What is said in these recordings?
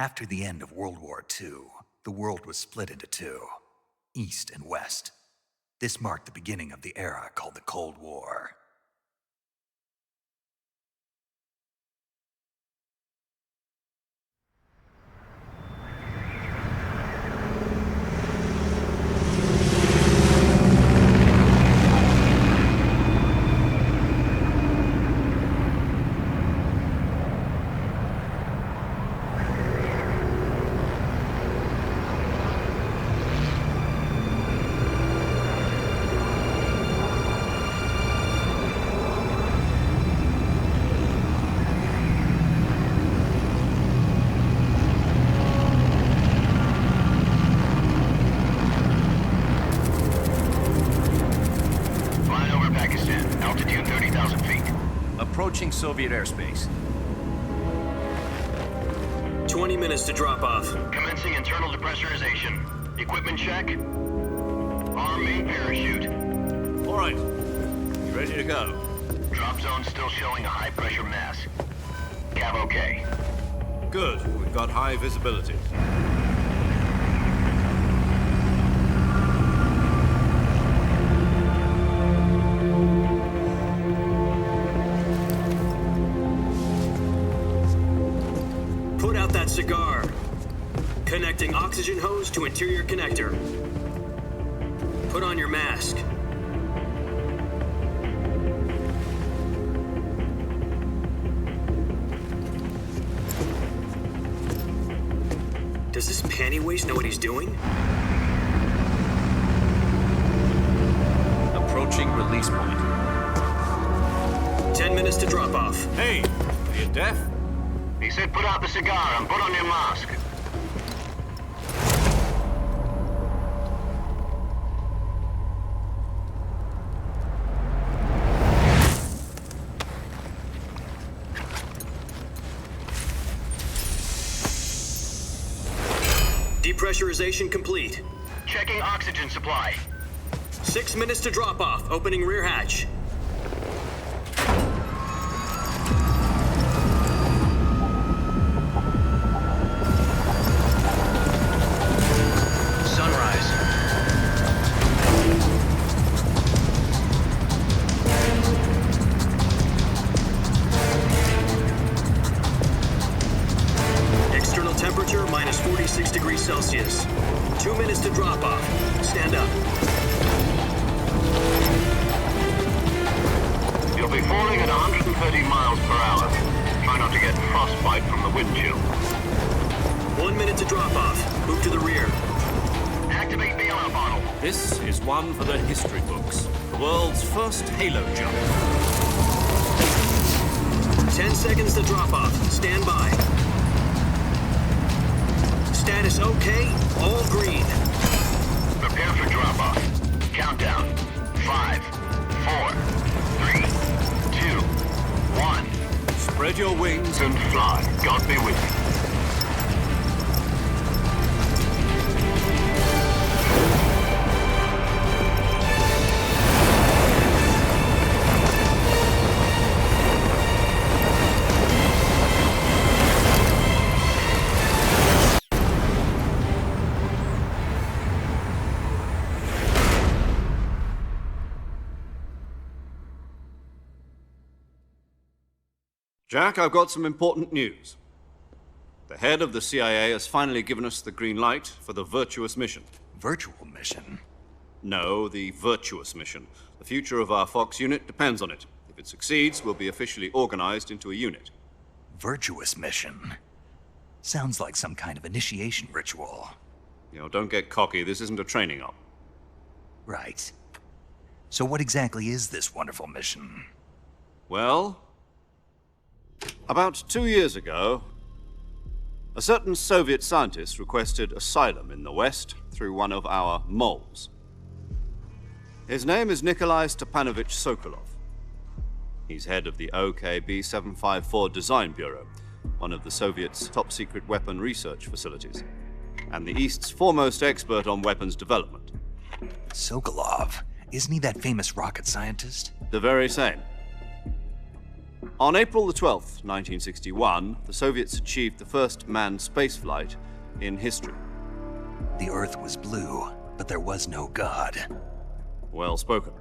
After the end of World War II, the world was split into two, East and West. This marked the beginning of the era called the Cold War. Approaching Soviet airspace. 20 minutes to drop off. Commencing internal depressurization. Equipment check. Arm main parachute. All right. You ready to go? Drop zone still showing a high pressure mass. Cav okay. Good. We've got high visibility. Put out that cigar. Connecting oxygen hose to interior connector. Put on your mask. Does this panty waste know what he's doing? Approaching release point. 10 minutes to drop off. Hey, are you deaf? He said put out the cigar and put on your mask. Depressurization complete. Checking oxygen supply. 6 minutes to drop off. Opening rear hatch. Temperature minus 46 degrees Celsius. 2 minutes to drop off. Stand up. You'll be falling at 130 miles per hour. Try not to get frostbite from the wind chill. 1 minute to drop off. Move to the rear. Activate bailout bottle. This is one for the history books. The world's first halo jump. 10 seconds to drop off. Stand by. Status okay, all green. Prepare for drop-off. Countdown. 5, 4, 3, 2, 1. Spread your wings And fly. God be with you. Jack, I've got some important news. The head of the CIA has finally given us the green light for the virtuous mission. Virtual mission? No, the virtuous mission. The future of our Fox unit depends on it. If it succeeds, we'll be officially organized into a unit. Virtuous mission? Sounds like some kind of initiation ritual. You know, don't get cocky. This isn't a training op. Right. So what exactly is this wonderful mission? Well, about 2 years ago, a certain Soviet scientist requested asylum in the West through one of our moles. His name is Nikolai Stepanovich Sokolov. He's head of the OKB-754 Design Bureau, one of the Soviets' top-secret weapon research facilities, and the East's foremost expert on weapons development. Sokolov? Isn't he that famous rocket scientist? The very same. On April the 12th, 1961, the Soviets achieved the first manned spaceflight in history. The Earth was blue, but there was no God. Well spoken.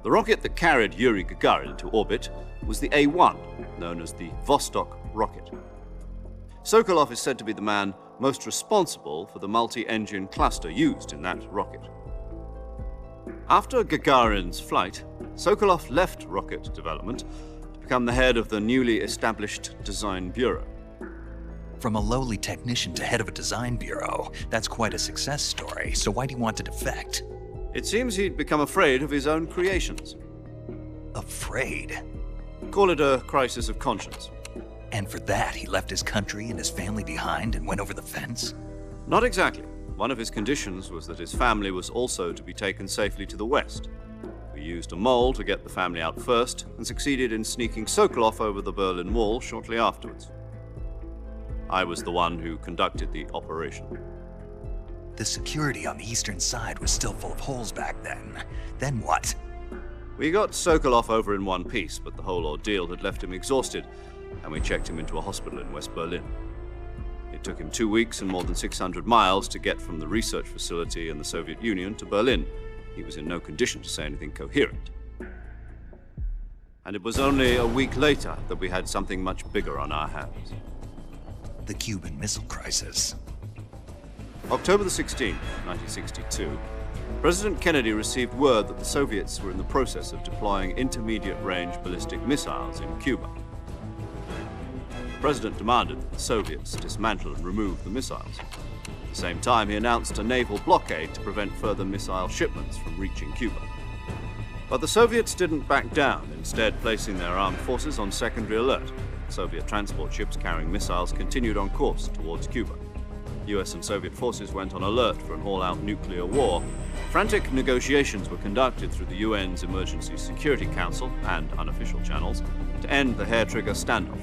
The rocket that carried Yuri Gagarin into orbit was the A-1, known as the Vostok rocket. Sokolov is said to be the man most responsible for the multi-engine cluster used in that rocket. After Gagarin's flight, Sokolov left rocket development to become the head of the newly established Design Bureau. From a lowly technician to head of a design bureau, that's quite a success story, so why'd he want to defect? It seems he'd become afraid of his own creations. Afraid? Call it a crisis of conscience. And for that, he left his country and his family behind and went over the fence? Not exactly. One of his conditions was that his family was also to be taken safely to the west. We used a mole to get the family out first and succeeded in sneaking Sokolov over the Berlin Wall shortly afterwards. I was the one who conducted the operation. The security on the eastern side was still full of holes back then. Then what? We got Sokolov over in one piece, but the whole ordeal had left him exhausted, and we checked him into a hospital in West Berlin. It took him 2 weeks and more than 600 miles to get from the research facility in the Soviet Union to Berlin. He was in no condition to say anything coherent. And it was only a week later that we had something much bigger on our hands. The Cuban Missile Crisis. October the 16th, 1962, President Kennedy received word that the Soviets were in the process of deploying intermediate-range ballistic missiles in Cuba. The President demanded that the Soviets dismantle and remove the missiles. At the same time, he announced a naval blockade to prevent further missile shipments from reaching Cuba. But the Soviets didn't back down, instead placing their armed forces on secondary alert. Soviet transport ships carrying missiles continued on course towards Cuba. US and Soviet forces went on alert for an all-out nuclear war. Frantic negotiations were conducted through the UN's Emergency Security Council and unofficial channels to end the hair-trigger standoff.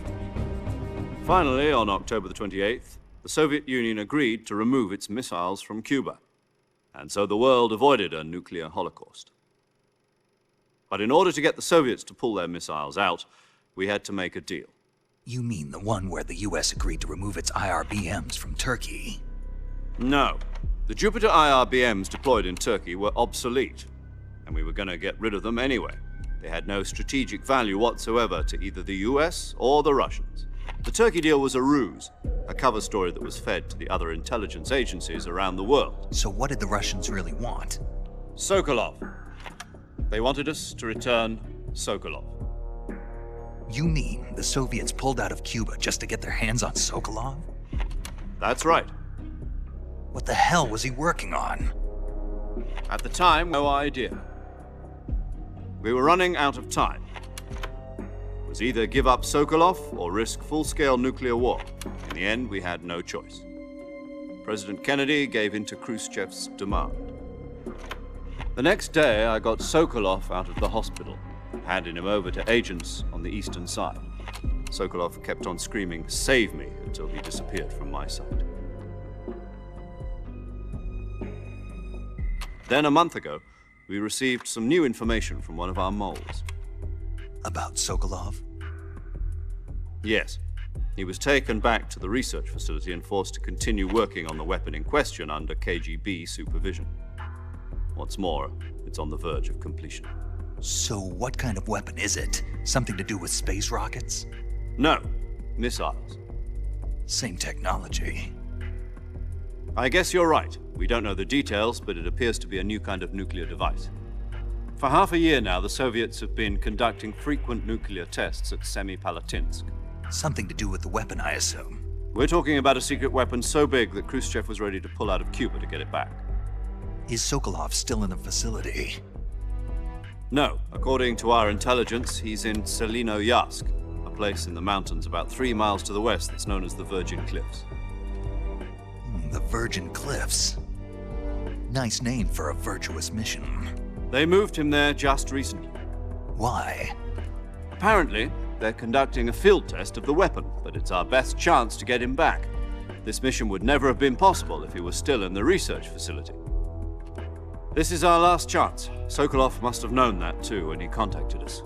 Finally, on October the 28th, the Soviet Union agreed to remove its missiles from Cuba, and so the world avoided a nuclear holocaust. But in order to get the Soviets to pull their missiles out, we had to make a deal. You mean the one where the US agreed to remove its IRBMs from Turkey? No. The Jupiter IRBMs deployed in Turkey were obsolete, and we were going to get rid of them anyway. They had no strategic value whatsoever to either the US or the Russians. The Turkey deal was a ruse, a cover story that was fed to the other intelligence agencies around the world. So what did the Russians really want? Sokolov. They wanted us to return Sokolov. You mean the Soviets pulled out of Cuba just to get their hands on Sokolov? That's right. What the hell was he working on? At the time, no idea. We were running out of time. It was either give up Sokolov or risk full-scale nuclear war. In the end, we had no choice. President Kennedy gave in to Khrushchev's demand. The next day, I got Sokolov out of the hospital, handing him over to agents on the eastern side. Sokolov kept on screaming, "Save me," until he disappeared from my sight. Then a month ago, we received some new information from one of our moles. About Sokolov? Yes. He was taken back to the research facility and forced to continue working on the weapon in question under KGB supervision. What's more, it's on the verge of completion. So what kind of weapon is it? Something to do with space rockets? No, missiles. Same technology. I guess you're right. We don't know the details, but it appears to be a new kind of nuclear device. For half a year now, the Soviets have been conducting frequent nuclear tests at Semipalatinsk. Something to do with the weapon, I assume. We're talking about a secret weapon so big that Khrushchev was ready to pull out of Cuba to get it back. Is Sokolov still in the facility? No. According to our intelligence, he's in Selinoyarsk, a place in the mountains about 3 miles to the west that's known as the Virgin Cliffs. The Virgin Cliffs. Nice name for a virtuous mission. They moved him there just recently. Why? Apparently, they're conducting a field test of the weapon, but it's our best chance to get him back. This mission would never have been possible if he was still in the research facility. This is our last chance. Sokolov must have known that too when he contacted us.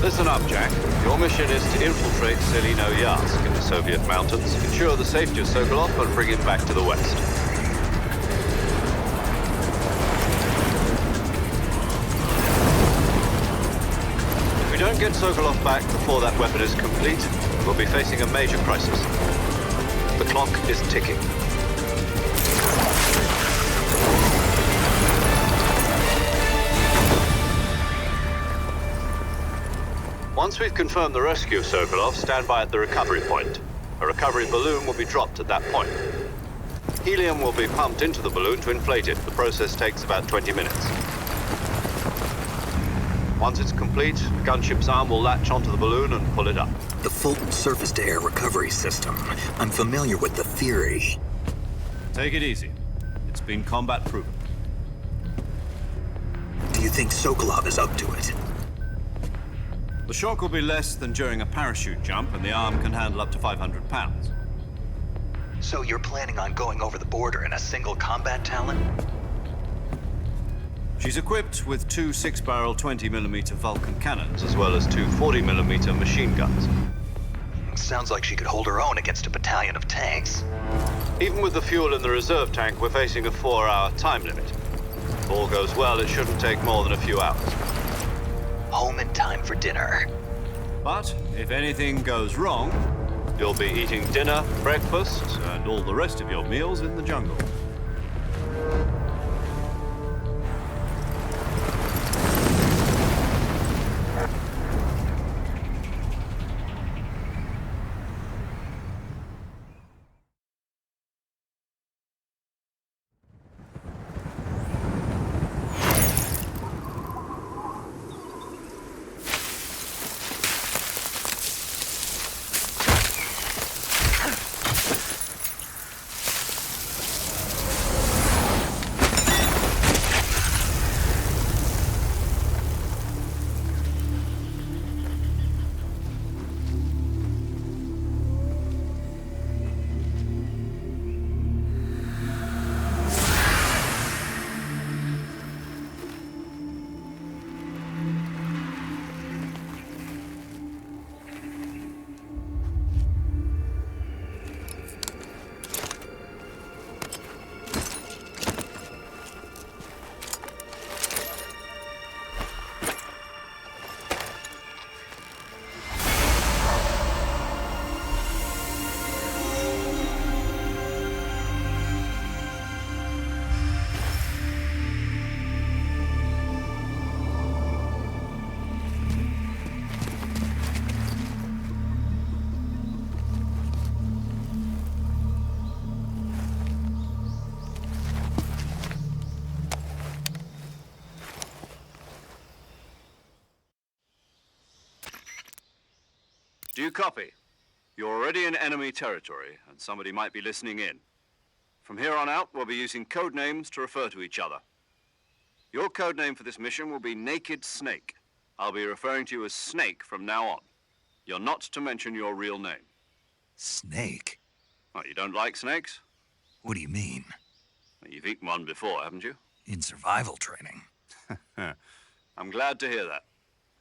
Listen up, Jack. Your mission is to infiltrate Selino Yask in the Soviet mountains, ensure the safety of Sokolov, and bring him back to the west. If we don't get Sokolov back before that weapon is complete, we'll be facing a major crisis. The clock is ticking. Once we've confirmed the rescue of Sokolov, stand by at the recovery point. A recovery balloon will be dropped at that point. Helium will be pumped into the balloon to inflate it. The process takes about 20 minutes. Once it's complete, the gunship's arm will latch onto the balloon and pull it up. The Fulton surface-to-air recovery system. I'm familiar with the theory. Take it easy. It's been combat proven. Do you think Sokolov is up to it? The shock will be less than during a parachute jump, and the arm can handle up to 500 pounds. So you're planning on going over the border in a single combat Talon? She's equipped with two 6-barrel 20mm Vulcan cannons, as well as two 40mm machine guns. Sounds like she could hold her own against a battalion of tanks. Even with the fuel in the reserve tank, we're facing a 4-hour time limit. If all goes well, it shouldn't take more than a few hours. Home in time for dinner. But if anything goes wrong, you'll be eating dinner, breakfast, and all the rest of your meals in the jungle. Do you copy? You're already in enemy territory, and somebody might be listening in. From here on out, we'll be using code names to refer to each other. Your code name for this mission will be Naked Snake. I'll be referring to you as Snake from now on. You're not to mention your real name. Snake? Well, you don't like snakes? What do you mean? Well, you've eaten one before, haven't you? In survival training. I'm glad to hear that.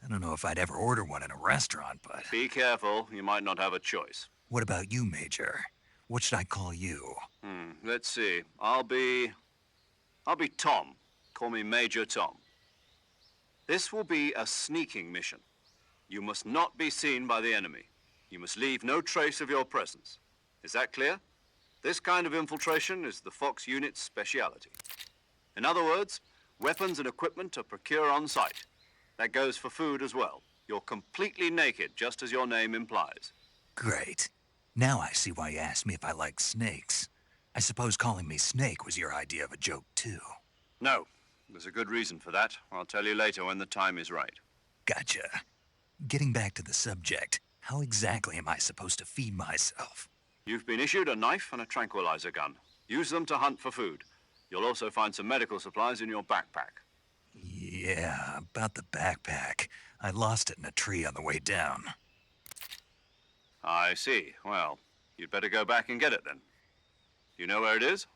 I don't know if I'd ever order one in a restaurant, but... Be careful, you might not have a choice. What about you, Major? What should I call you? Let's see. I'll be Tom. Call me Major Tom. This will be a sneaking mission. You must not be seen by the enemy. You must leave no trace of your presence. Is that clear? This kind of infiltration is the Fox unit's speciality. In other words, weapons and equipment are procured on site. That goes for food as well. You're completely naked, just as your name implies. Great. Now I see why you asked me if I like snakes. I suppose calling me Snake was your idea of a joke, too. No. There's a good reason for that. I'll tell you later when the time is right. Gotcha. Getting back to the subject, how exactly am I supposed to feed myself? You've been issued a knife and a tranquilizer gun. Use them to hunt for food. You'll also find some medical supplies in your backpack. Yeah, about the backpack. I lost it in a tree on the way down. I see. Well, you'd better go back and get it then. You know where it is?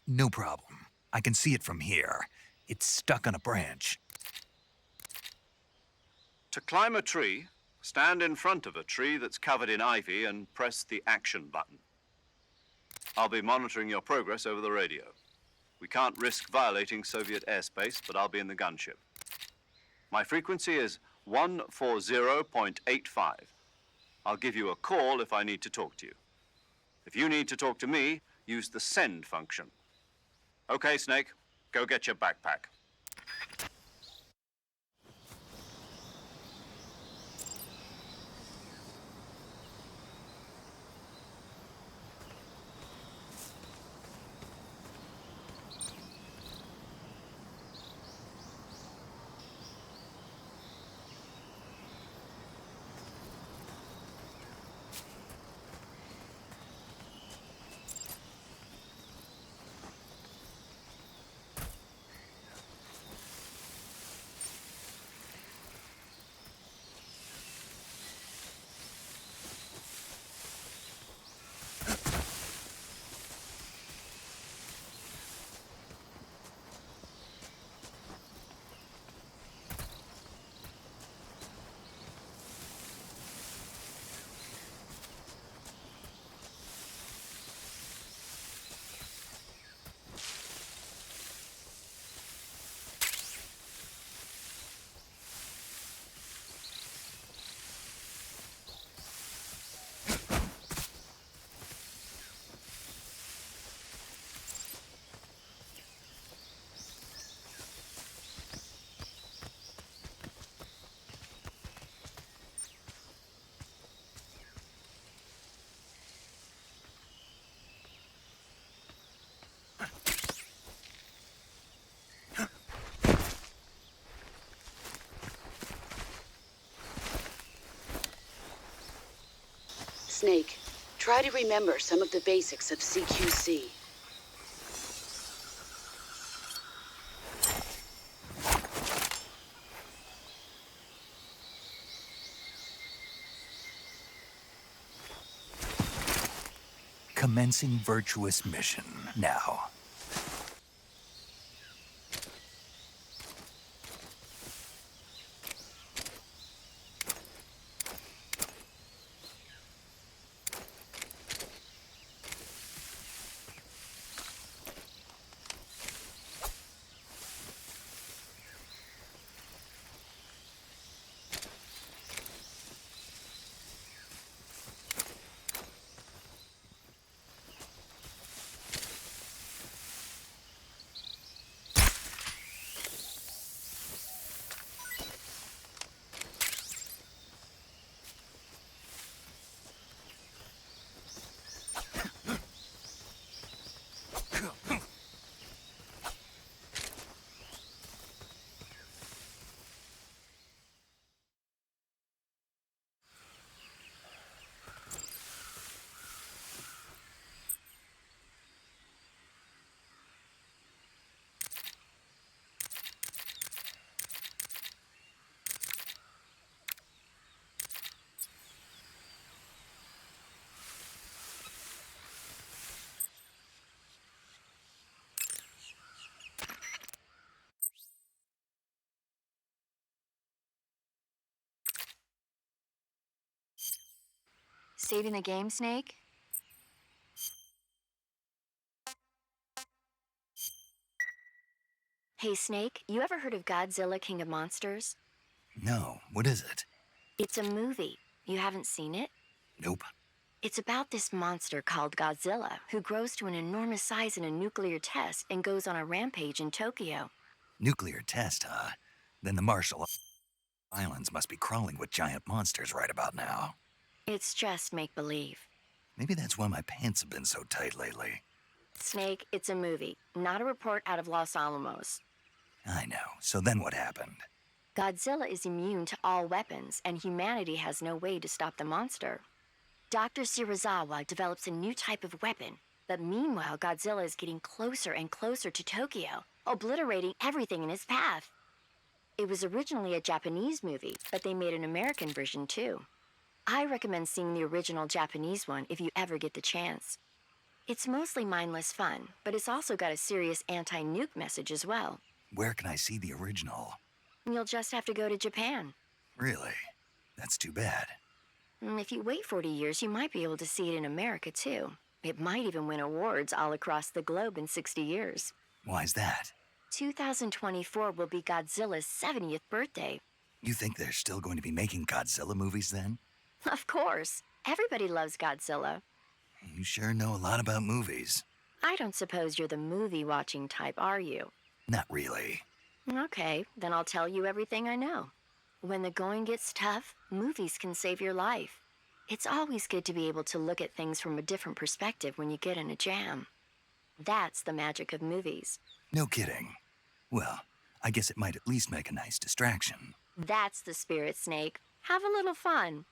No problem. I can see it from here. It's stuck on a branch. To climb a tree, stand in front of a tree that's covered in ivy and press the action button. I'll be monitoring your progress over the radio. We can't risk violating Soviet airspace, but I'll be in the gunship. My frequency is 140.85. I'll give you a call if I need to talk to you. If you need to talk to me, use the send function. Okay, Snake, go get your backpack. Snake, try to remember some of the basics of CQC. Commencing virtuous mission now. Saving the game, Snake? Hey, Snake, you ever heard of Godzilla, King of Monsters? No, what is it? It's a movie. You haven't seen it? Nope. It's about this monster called Godzilla, who grows to an enormous size in a nuclear test and goes on a rampage in Tokyo. Nuclear test, huh? Then the Marshall Islands must be crawling with giant monsters right about now. It's just make-believe. Maybe that's why my pants have been so tight lately. Snake, it's a movie, not a report out of Los Alamos. I know. So then what happened? Godzilla is immune to all weapons, and humanity has no way to stop the monster. Dr. Shirazawa develops a new type of weapon, but meanwhile, Godzilla is getting closer and closer to Tokyo, obliterating everything in his path. It was originally a Japanese movie, but they made an American version too. I recommend seeing the original Japanese one if you ever get the chance. It's mostly mindless fun, but it's also got a serious anti-nuke message as well. Where can I see the original? You'll just have to go to Japan. Really? That's too bad. If you wait 40 years, you might be able to see it in America, too. It might even win awards all across the globe in 60 years. Why's that? 2024 will be Godzilla's 70th birthday. You think they're still going to be making Godzilla movies then? Of course. Everybody loves Godzilla. You sure know a lot about movies. I don't suppose you're the movie-watching type, are you? Not really. Okay, then I'll tell you everything I know. When the going gets tough, movies can save your life. It's always good to be able to look at things from a different perspective when you get in a jam. That's the magic of movies. No kidding. Well, I guess it might at least make a nice distraction. That's the spirit, Snake. Have a little fun.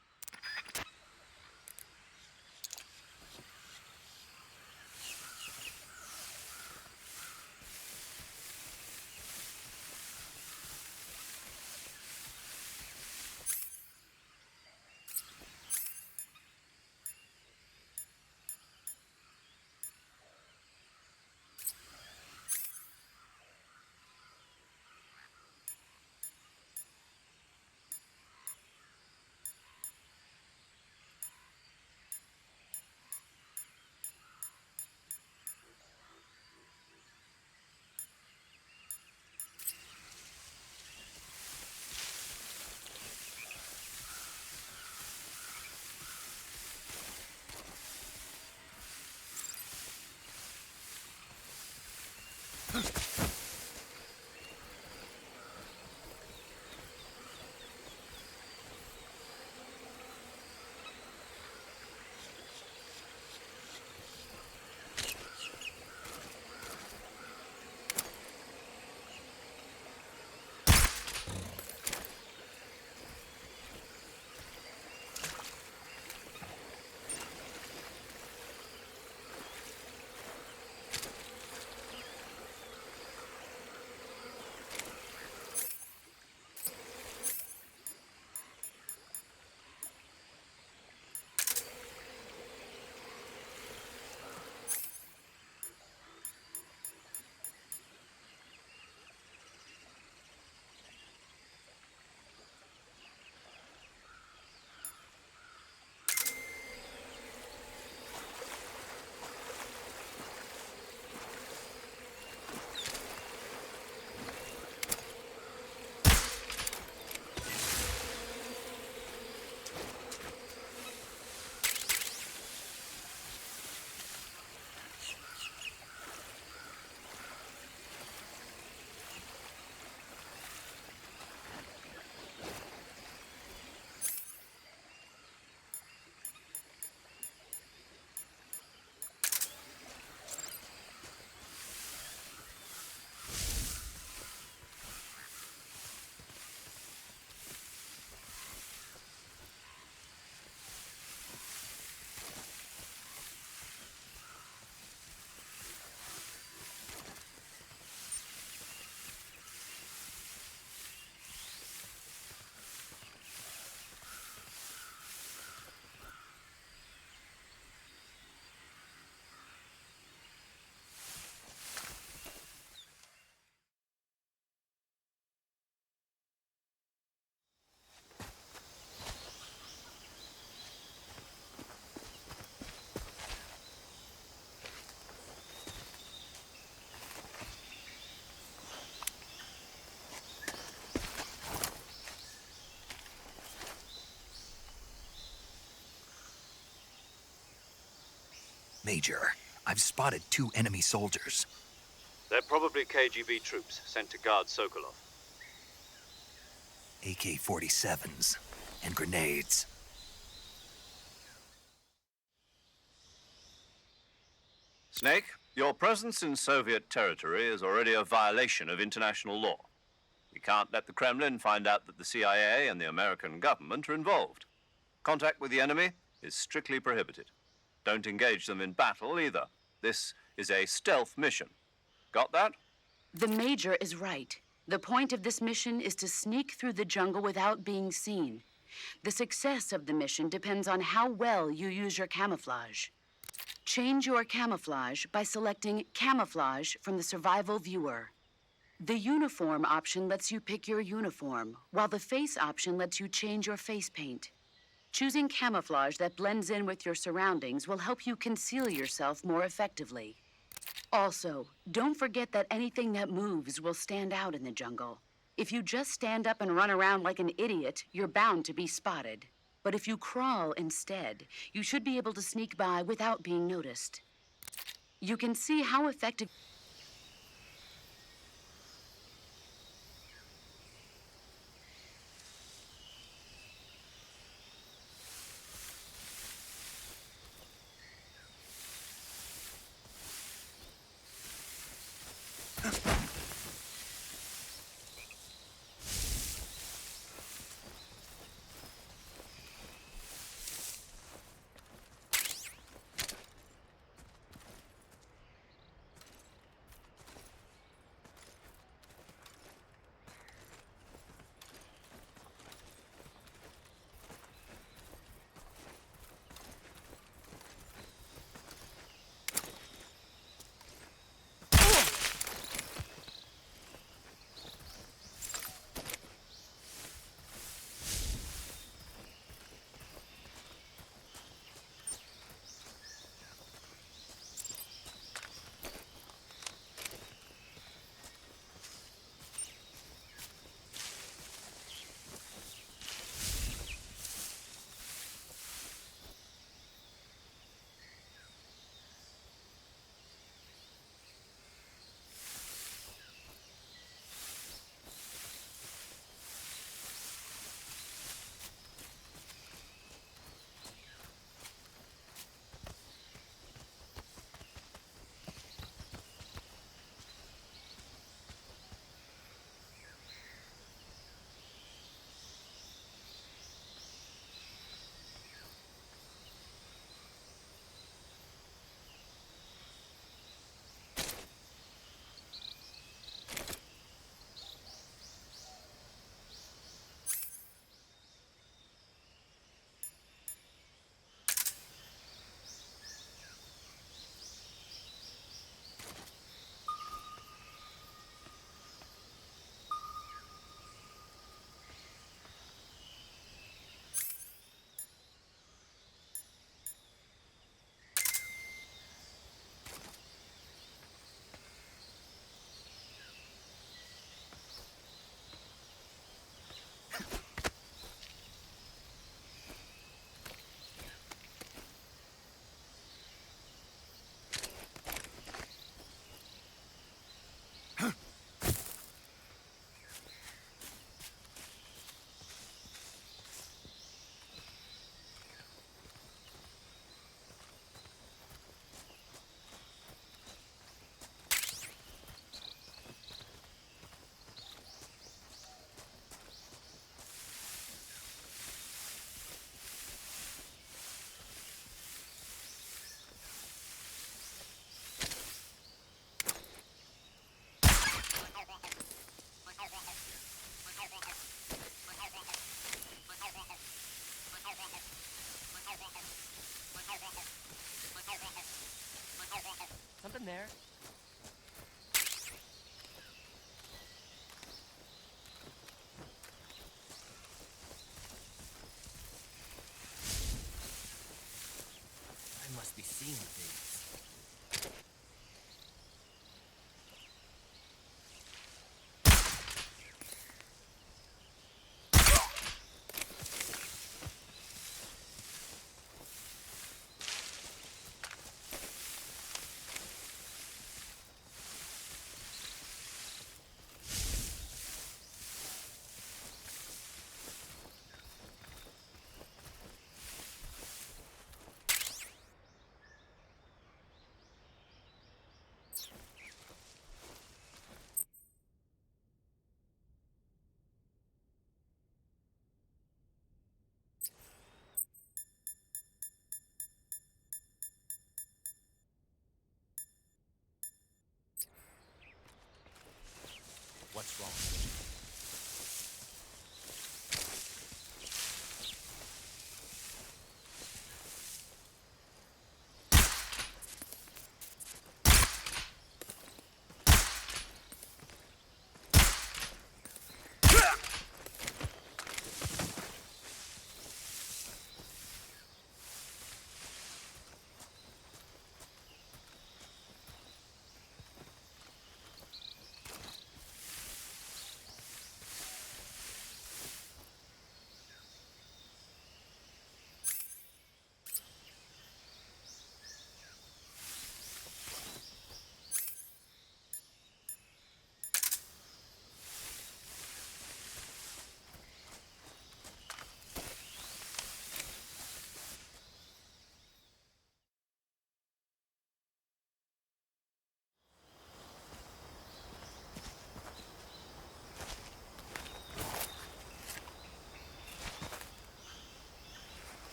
Major, I've spotted 2 enemy soldiers. They're probably KGB troops sent to guard Sokolov. AK-47s and grenades. Snake, your presence in Soviet territory is already a violation of international law. We can't let the Kremlin find out that the CIA and the American government are involved. Contact with the enemy is strictly prohibited. Don't engage them in battle either. This is a stealth mission. Got that? The Major is right. The point of this mission is to sneak through the jungle without being seen. The success of the mission depends on how well you use your camouflage. Change your camouflage by selecting Camouflage from the Survival Viewer. The uniform option lets you pick your uniform, while the face option lets you change your face paint. Choosing camouflage that blends in with your surroundings will help you conceal yourself more effectively. Also, don't forget that anything that moves will stand out in the jungle. If you just stand up and run around like an idiot, you're bound to be spotted. But if you crawl instead, you should be able to sneak by without being noticed. You can see how effective...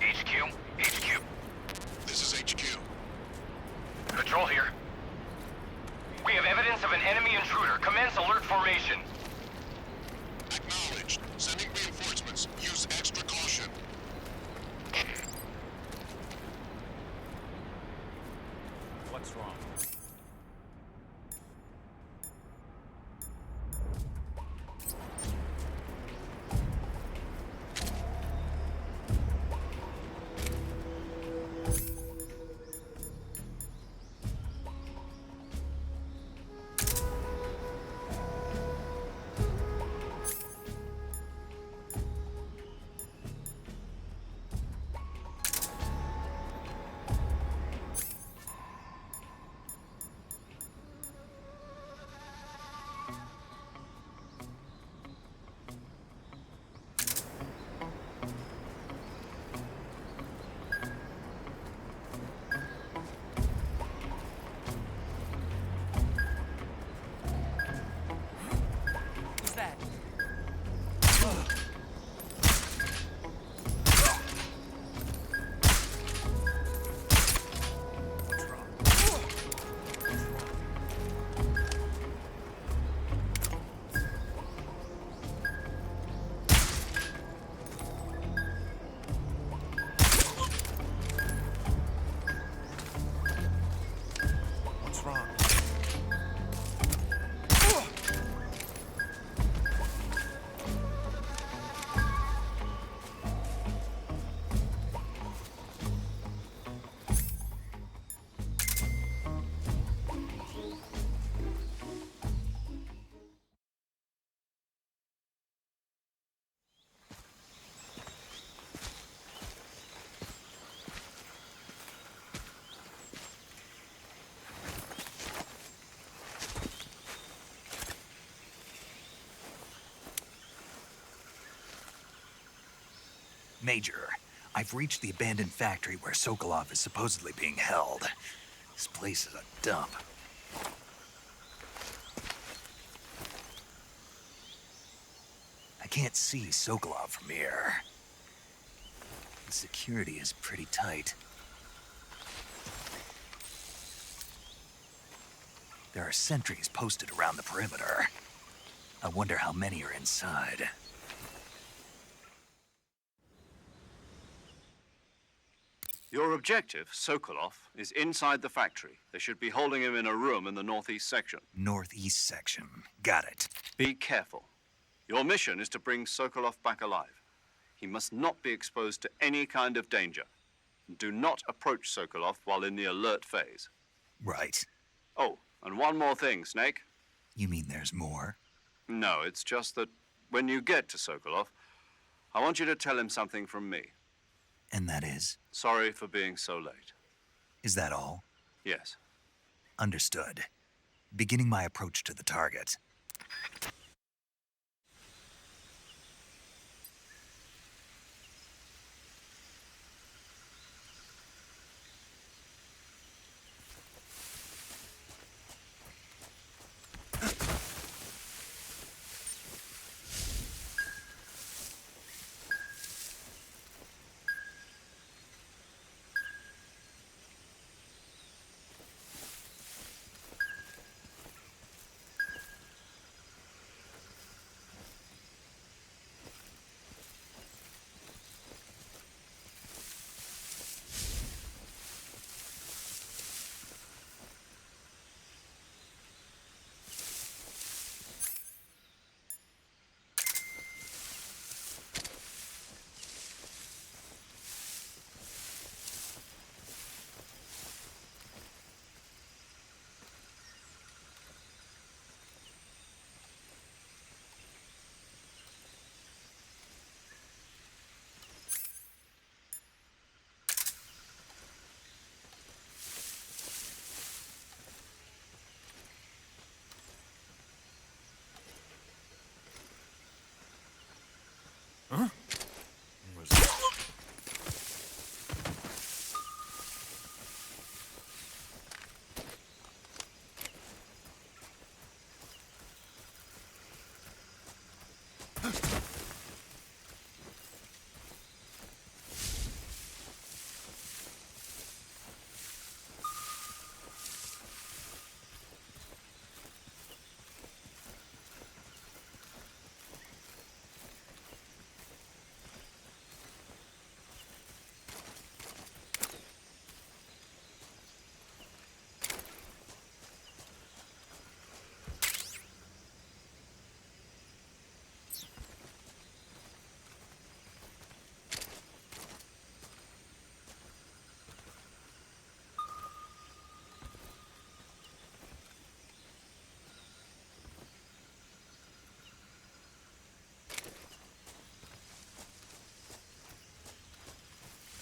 HQ? HQ. This is HQ. Patrol here. We have evidence of an enemy intruder. Commence alert formation. Acknowledged. Sending reinforcements. Use extra caution. What's wrong? Major, I've reached the abandoned factory where Sokolov is supposedly being held. This place is a dump. I can't see Sokolov from here. The security is pretty tight. There are sentries posted around the perimeter. I wonder how many are inside. Your objective, Sokolov, is inside the factory. They should be holding him in a room in the northeast section. Northeast section. Got it. Be careful. Your mission is to bring Sokolov back alive. He must not be exposed to any kind of danger. Do not approach Sokolov while in the alert phase. Right. Oh, and one more thing, Snake. You mean there's more? No, it's just that when you get to Sokolov, I want you to tell him something from me. And that is? Sorry for being so late. Is that all? Yes. Understood. Beginning my approach to the target.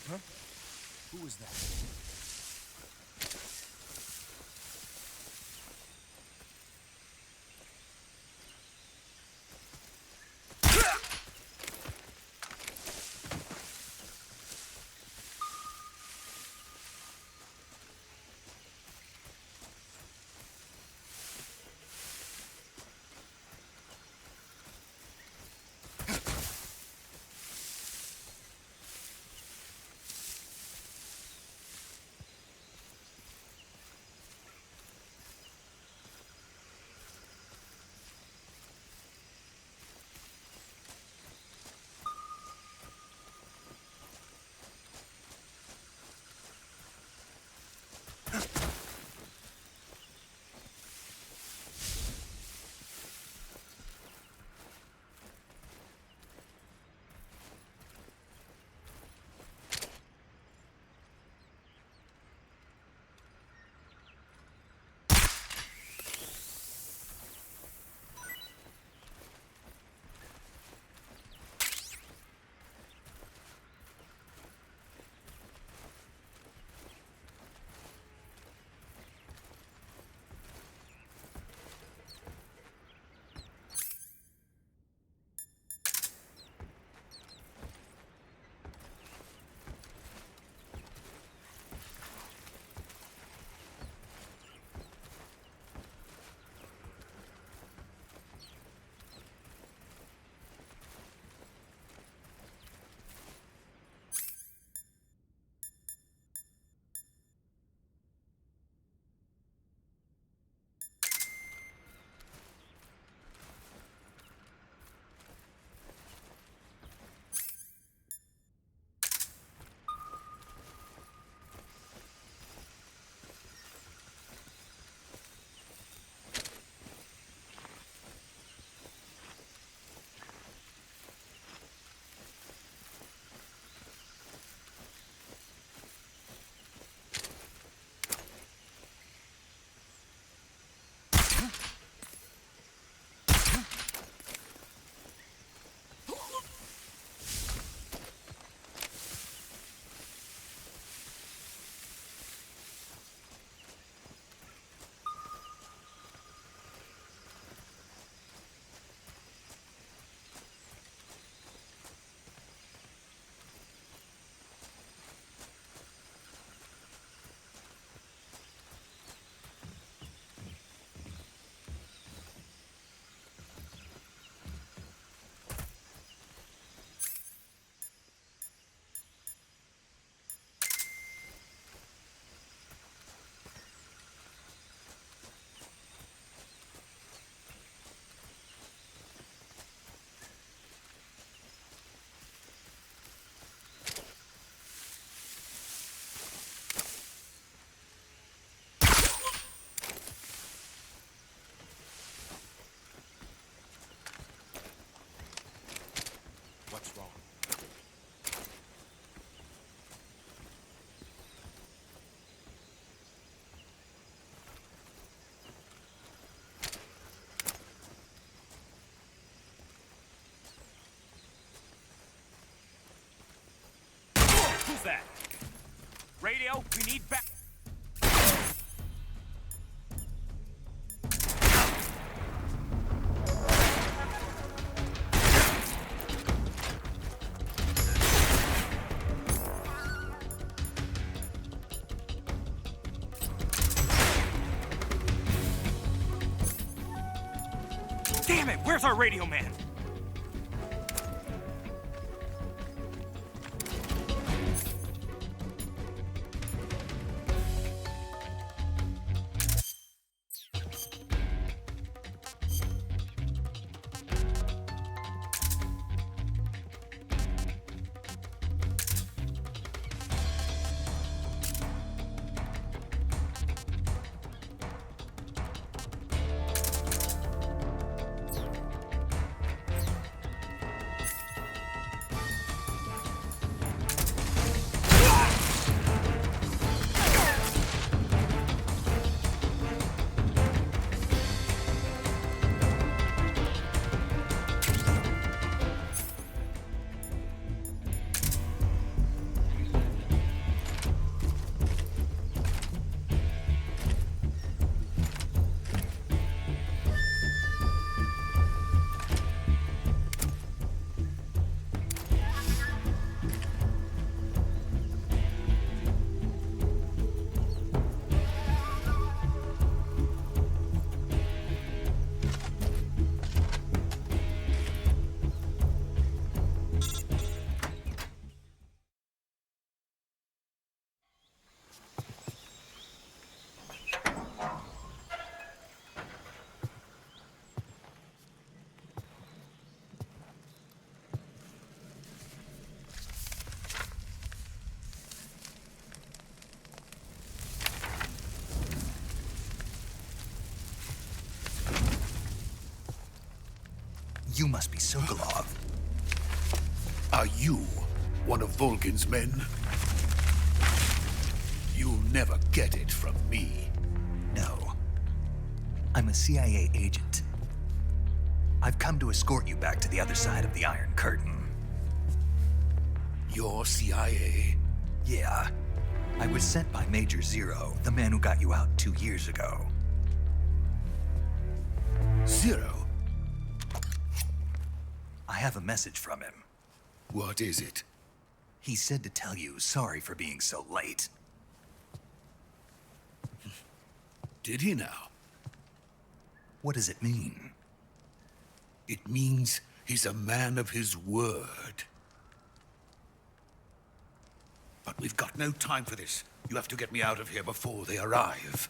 Who was that? Who's that? Radio, we need back. Damn it, where's our radio man? Sokolov. Are you one of Volgin's men? You'll never get it from me. No. I'm a CIA agent. I've come to escort you back to the other side of the Iron Curtain. You're CIA? Yeah. I was sent by Major Zero, the man who got you out 2 years ago. Zero? I have a message from him. What is it? He said to tell you sorry for being so late. Did he now? What does it mean? It means he's a man of his word. But we've got no time for this. You have to get me out of here before they arrive.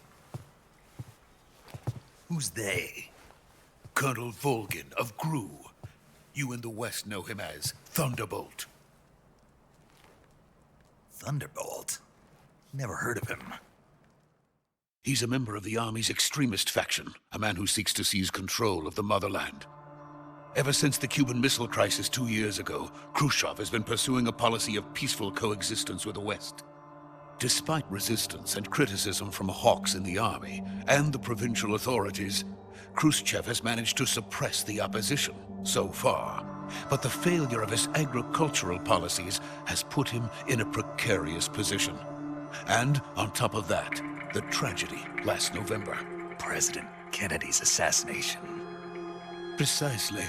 Who's they? Colonel Volgin of GRU. You in the West know him as Thunderbolt. Thunderbolt? Never heard of him. He's a member of the Army's extremist faction, a man who seeks to seize control of the motherland. Ever since the Cuban Missile Crisis 2 years ago, Khrushchev has been pursuing a policy of peaceful coexistence with the West. Despite resistance and criticism from hawks in the army and the provincial authorities, Khrushchev has managed to suppress the opposition so far. But the failure of his agricultural policies has put him in a precarious position. And on top of that, the tragedy last November. President Kennedy's assassination. Precisely.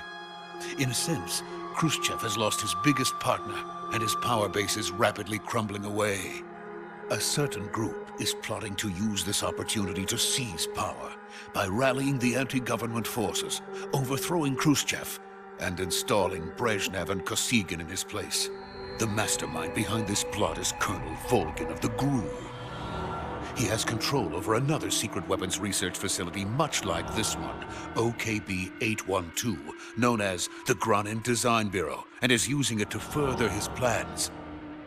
In a sense, Khrushchev has lost his biggest partner, and his power base is rapidly crumbling away. A certain group is plotting to use this opportunity to seize power by rallying the anti-government forces, overthrowing Khrushchev, and installing Brezhnev and Kosygin in his place. The mastermind behind this plot is Colonel Volgin of the GRU. He has control over another secret weapons research facility much like this one, OKB-812, known as the Granin Design Bureau, and is using it to further his plans.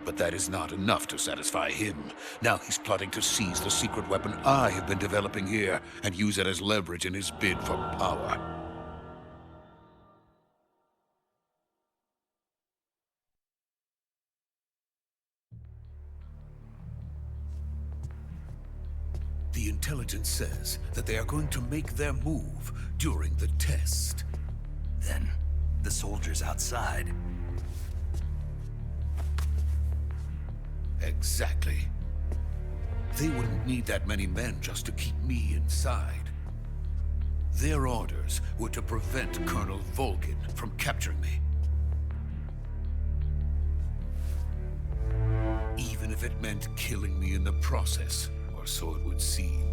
But that is not enough to satisfy him. Now he's plotting to seize the secret weapon I have been developing here and use it as leverage in his bid for power. The intelligence says that they are going to make their move during the test. Then, the soldiers outside. Exactly. They wouldn't need that many men just to keep me inside. Their orders were to prevent Colonel Volgin from capturing me. Even if it meant killing me in the process. Or so it would seem.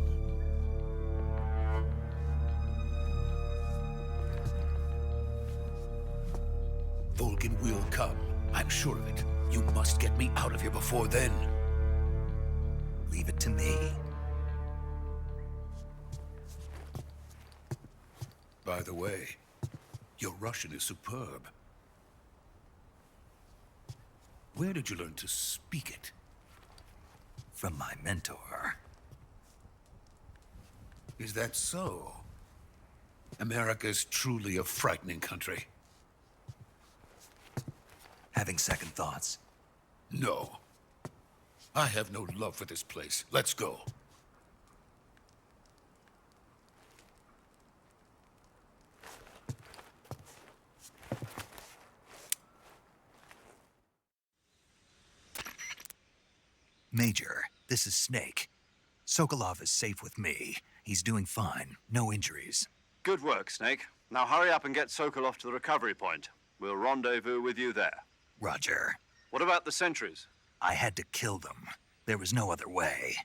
Volgin will come. I'm sure of it. You must get me out of here before then. Leave it to me. By the way, your Russian is superb. Where did you learn to speak it? From my mentor. Is that so? America's truly a frightening country. Having second thoughts? No. I have no love for this place. Let's go. Major, this is Snake. Sokolov is safe with me. He's doing fine. No injuries. Good work, Snake. Now hurry up and get Sokolov to the recovery point. We'll rendezvous with you there. Roger. What about the sentries? I had to kill them. There was no other way.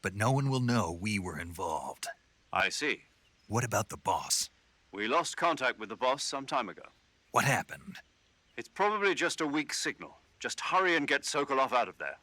But no one will know we were involved. I see. What about the boss? We lost contact with the boss some time ago. What happened? It's probably just a weak signal. Just hurry and get Sokolov out of there.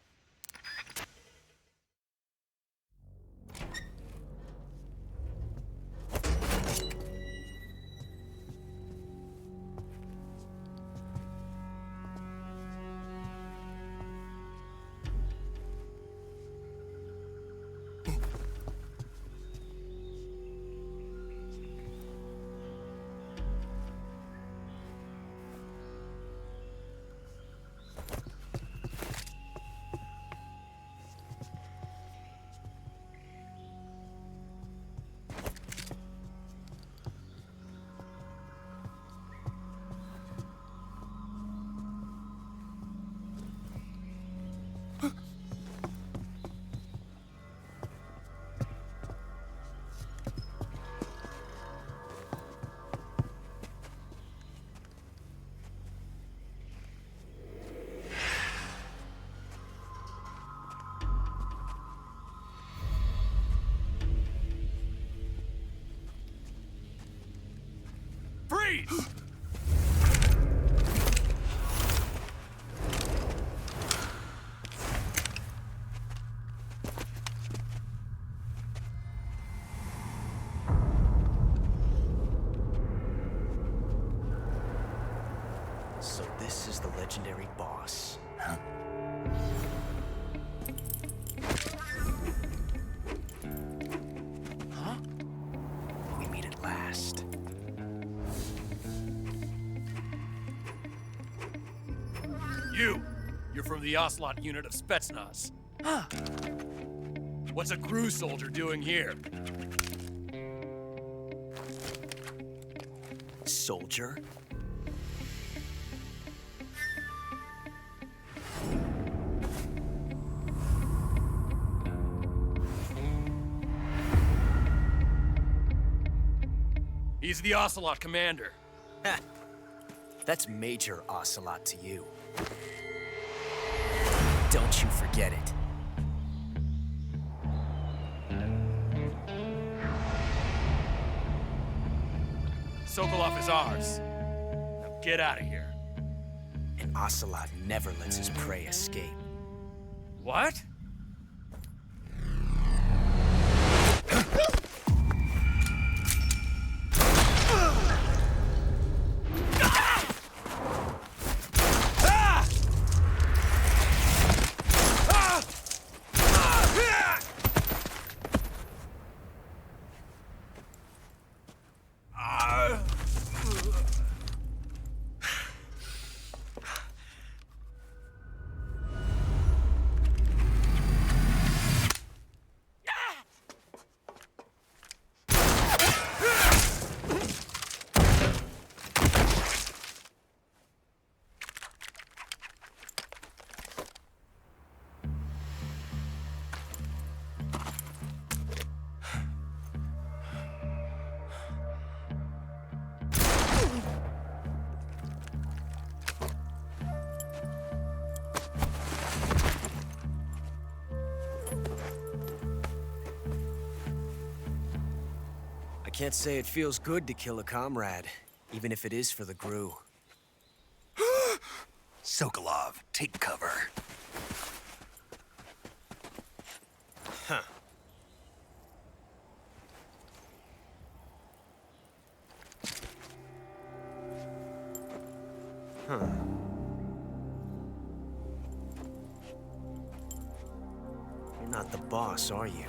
Freeze! So this is the legendary boss. Huh? Huh? We meet at last. You're from the Ocelot unit of Spetsnaz. Huh. What's a crew soldier doing here? Soldier? He's the Ocelot commander. Ha! That's Major Ocelot to you. Don't you forget it. Sokolov is ours. Now get out of here. And Ocelot never lets his prey escape. What? I can't say it feels good to kill a comrade, even if it is for the GRU. Sokolov, take cover. Huh. Huh. You're not the boss, are you?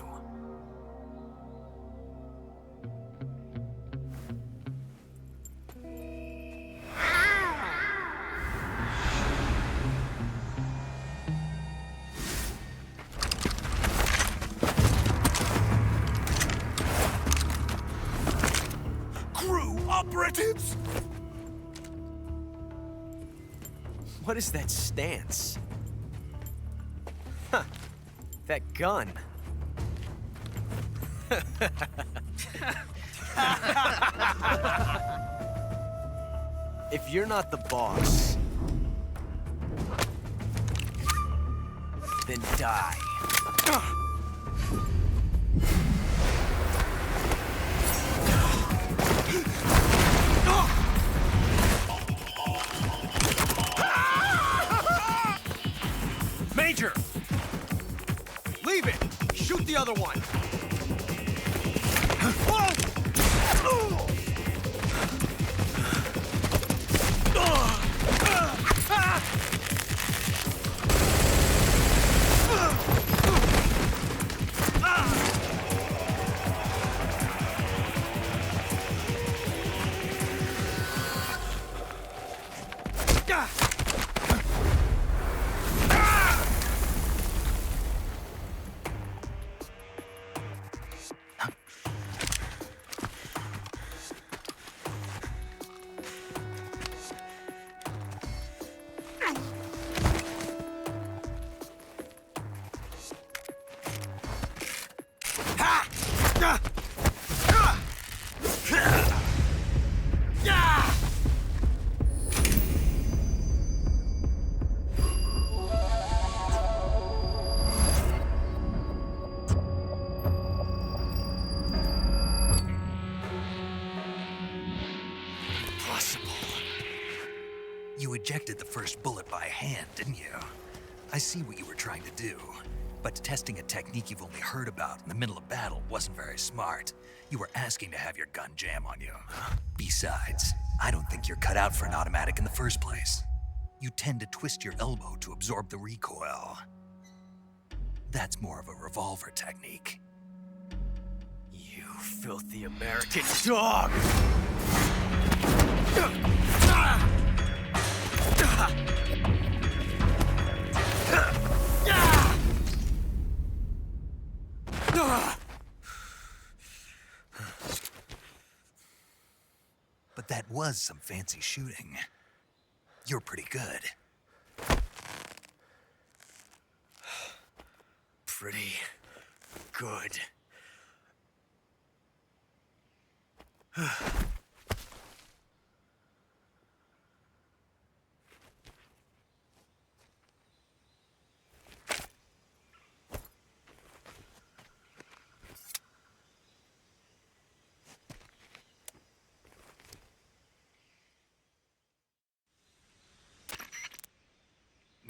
Operatives! What is that stance? Huh. That gun. If you're not the boss, then die. Major! Leave it! Shoot the other one! ejected the first bullet by hand, didn't you? I see what you were trying to do, but testing a technique you've only heard about in the middle of battle wasn't very smart. You were asking to have your gun jam on you. Besides, I don't think you're cut out for an automatic in the first place. You tend to twist your elbow to absorb the recoil. That's more of a revolver technique. You filthy American dog! But that was some fancy shooting. You're pretty good. Pretty good.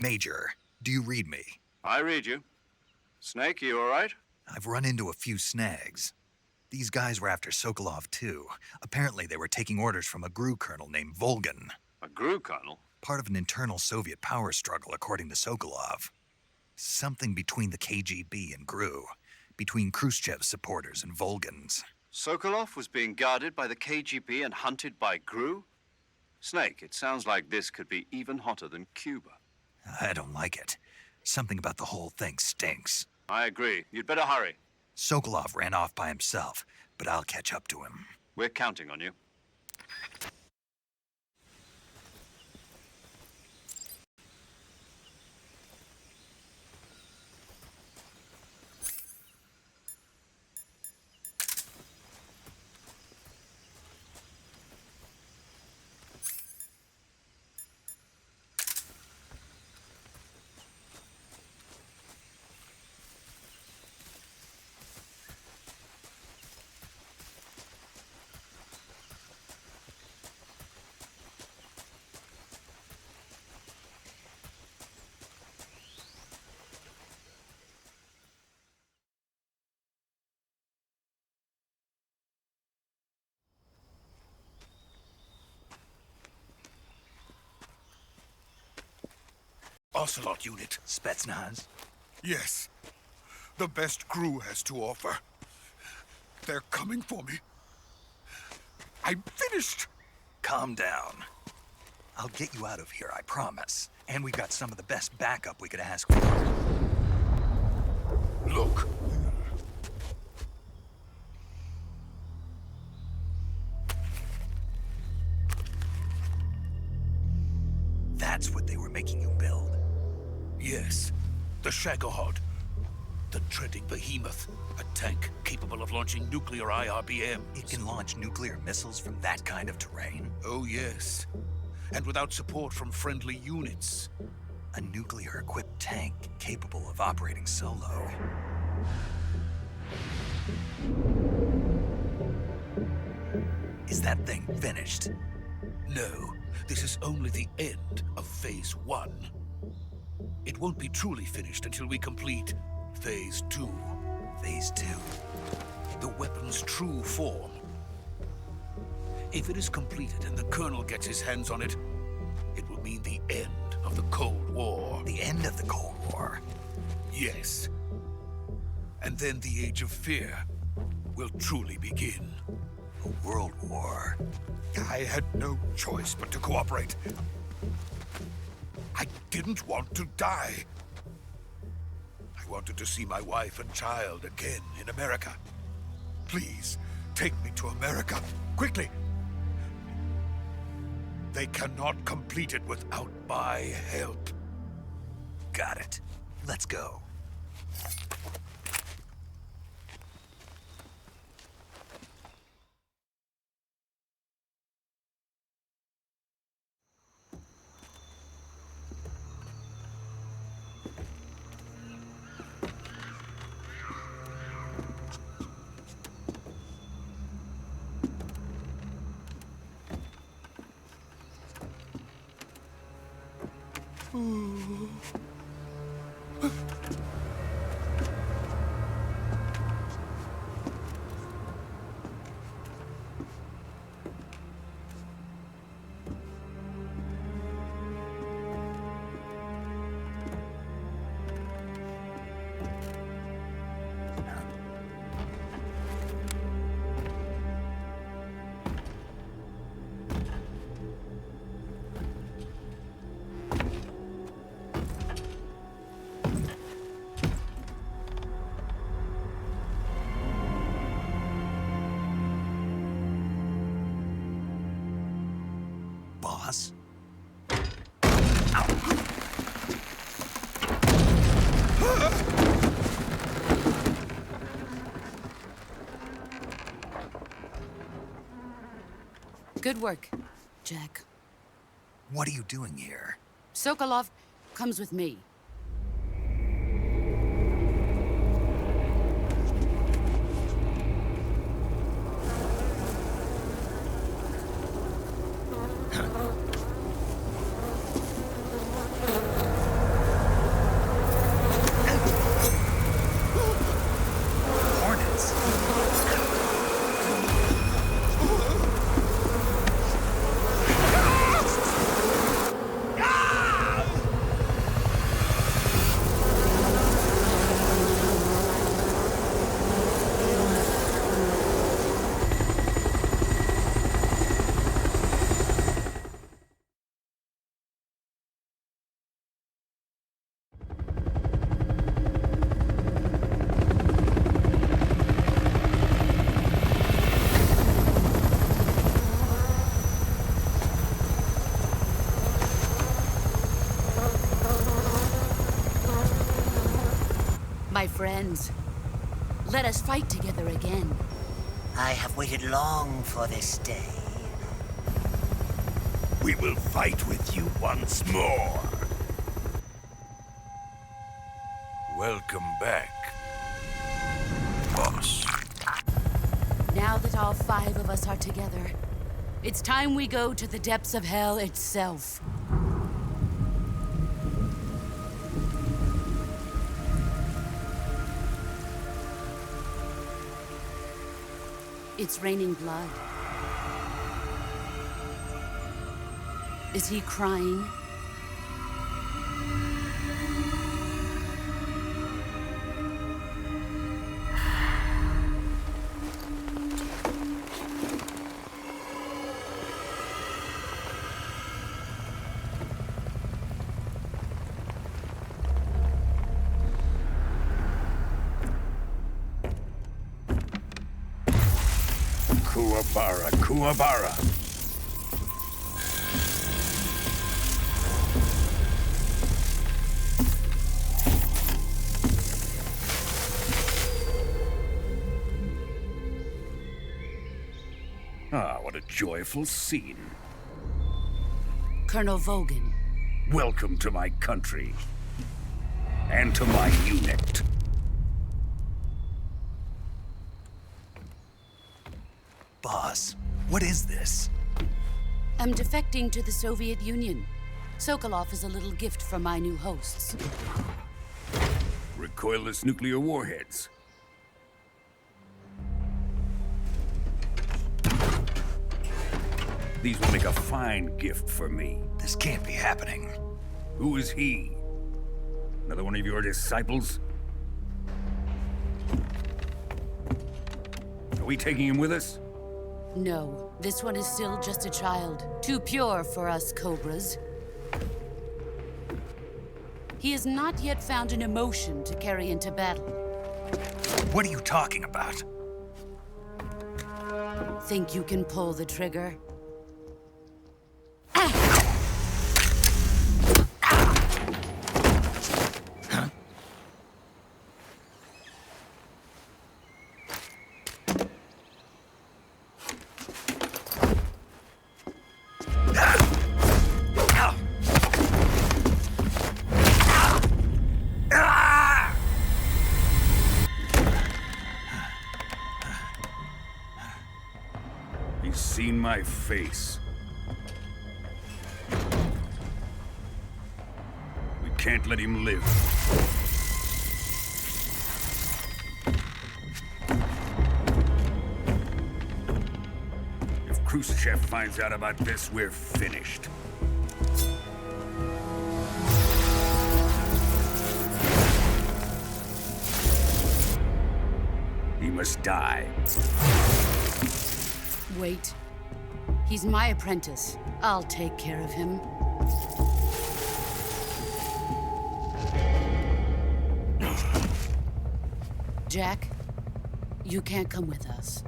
Major, do you read me? I read you. Snake, you all right? I've run into a few snags. These guys were after Sokolov too. Apparently they were taking orders from a GRU colonel named Volgan. A GRU colonel? Part of an internal Soviet power struggle, according to Sokolov. Something between the KGB and GRU. Between Khrushchev's supporters and Volgan's. Sokolov was being guarded by the KGB and hunted by GRU? Snake, it sounds like this could be even hotter than Cuba. I don't like it. Something about the whole thing stinks. I agree. You'd better hurry. Sokolov ran off by himself, but I'll catch up to him. We're counting on you. Ocelot unit. Spetsnaz? Yes. The best GRU has to offer. They're coming for me. I'm finished. Calm down. I'll get you out of here, I promise. And we've got some of the best backup we could ask for. Look. That's what they were making you build? Yes. The Shagohod. The treading behemoth. A tank capable of launching nuclear IRBMs. It can launch nuclear missiles from that kind of terrain? Oh, yes. And without support from friendly units. A nuclear-equipped tank capable of operating solo. Is that thing finished? No. This is only the end of Phase 1. It won't be truly finished until we complete Phase 2. Phase 2? The weapon's true form. If it is completed and the Colonel gets his hands on it, it will mean the end of the Cold War. The end of the Cold War? Yes. And then the Age of Fear will truly begin. A world war? I had no choice but to cooperate. I didn't want to die. I wanted to see my wife and child again in America. Please, take me to America, quickly. They cannot complete it without my help. Got it. Let's go. Good work, Jack. What are you doing here? Sokolov comes with me. Hornets. My friends, let us fight together again. I have waited long for this day. We will fight with you once more. Welcome back, boss. Now that all 5 of us are together, it's time we go to the depths of hell itself. It's raining blood. Is he crying? Kuwabara, Kuwabara. Ah, what a joyful scene. Colonel Vogan. Welcome to my country. And to my unit. Boss, what is this? I'm defecting to the Soviet Union. Sokolov is a little gift from my new hosts. Recoilless nuclear warheads. These will make a fine gift for me. This can't be happening. Who is he? Another one of your disciples? Are we taking him with us? No, this one is still just a child. Too pure for us Cobras. He has not yet found an emotion to carry into battle. What are you talking about? Think you can pull the trigger? He's seen my face. We can't let him live. If Khrushchev finds out about this, we're finished. He must die. Wait. He's my apprentice. I'll take care of him. Jack, you can't come with us.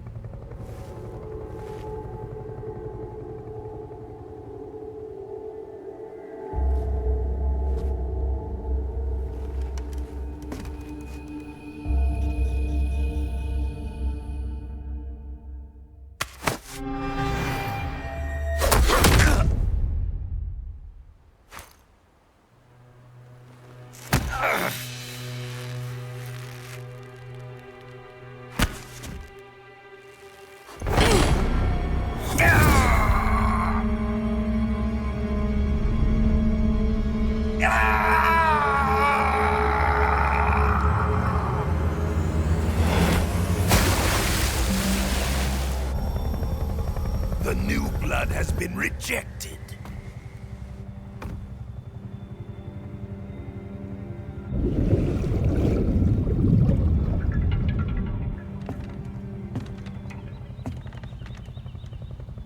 blood has been rejected.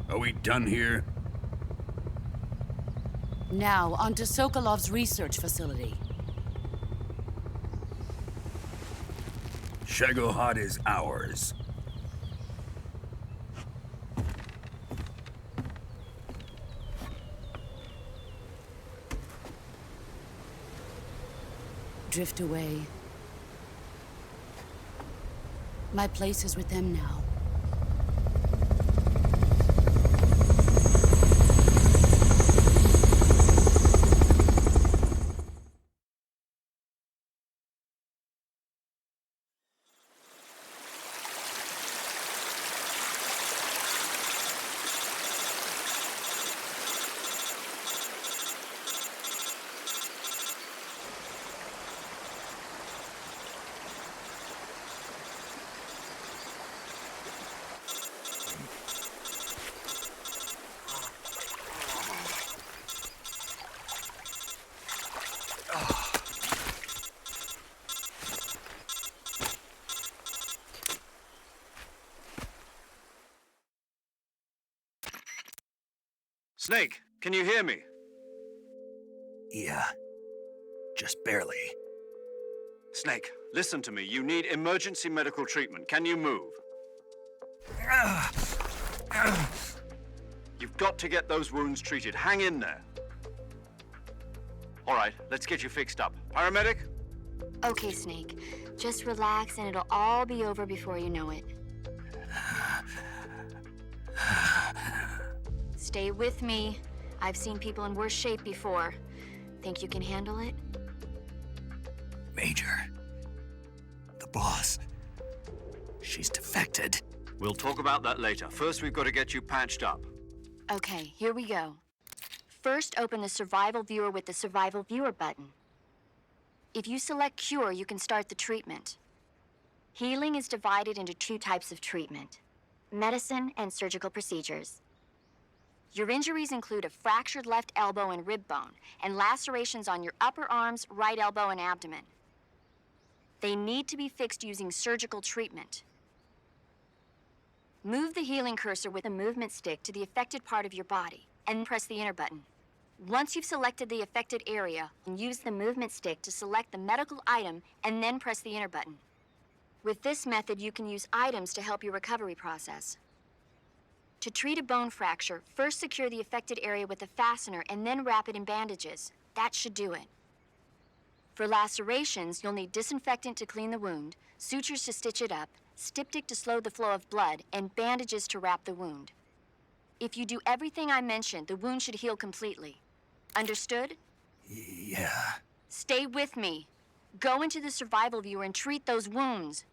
Are we done here? Now, on to Sokolov's research facility. Shagohod is ours. Drift away. My place is with them now. Snake, can you hear me? Yeah. Just barely. Snake, listen to me. You need emergency medical treatment. Can you move? You've got to get those wounds treated. Hang in there. All right, let's get you fixed up. Paramedic? Okay, Snake. Just relax and it'll all be over before you know it. Stay with me. I've seen people in worse shape before. Think you can handle it? Major. The boss. She's defected. We'll talk about that later. First, we've got to get you patched up. Okay, here we go. First, open the Survival Viewer with the Survival Viewer button. If you select Cure, you can start the treatment. Healing is divided into two types of treatment: medicine and surgical procedures. Your injuries include a fractured left elbow and rib bone, and lacerations on your upper arms, right elbow, and abdomen. They need to be fixed using surgical treatment. Move the healing cursor with a movement stick to the affected part of your body, and press the enter button. Once you've selected the affected area, use the movement stick to select the medical item, and then press the enter button. With this method, you can use items to help your recovery process. To treat a bone fracture, first secure the affected area with a fastener and then wrap it in bandages. That should do it. For lacerations, you'll need disinfectant to clean the wound, sutures to stitch it up, styptic to slow the flow of blood, and bandages to wrap the wound. If you do everything I mentioned, the wound should heal completely. Understood? Yeah. Stay with me. Go into the Survival Viewer and treat those wounds.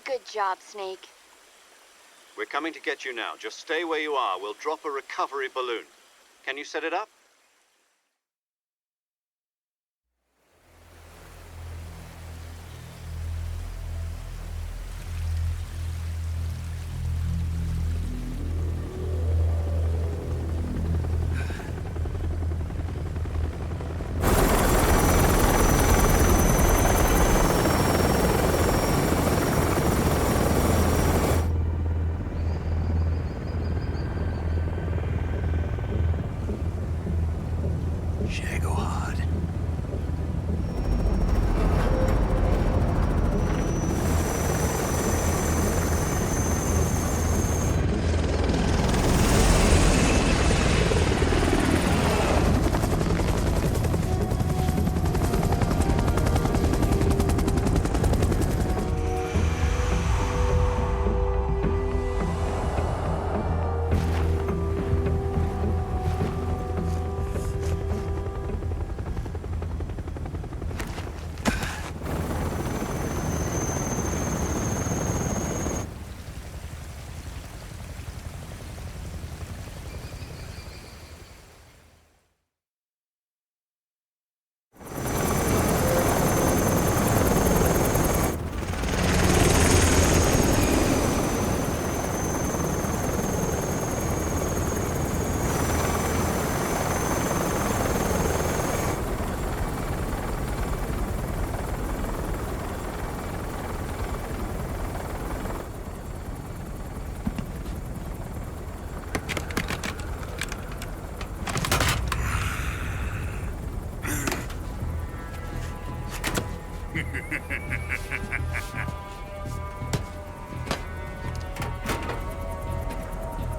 Good job, Snake. We're coming to get you now. Just stay where you are. We'll drop a recovery balloon. Can you set it up? Shagohod.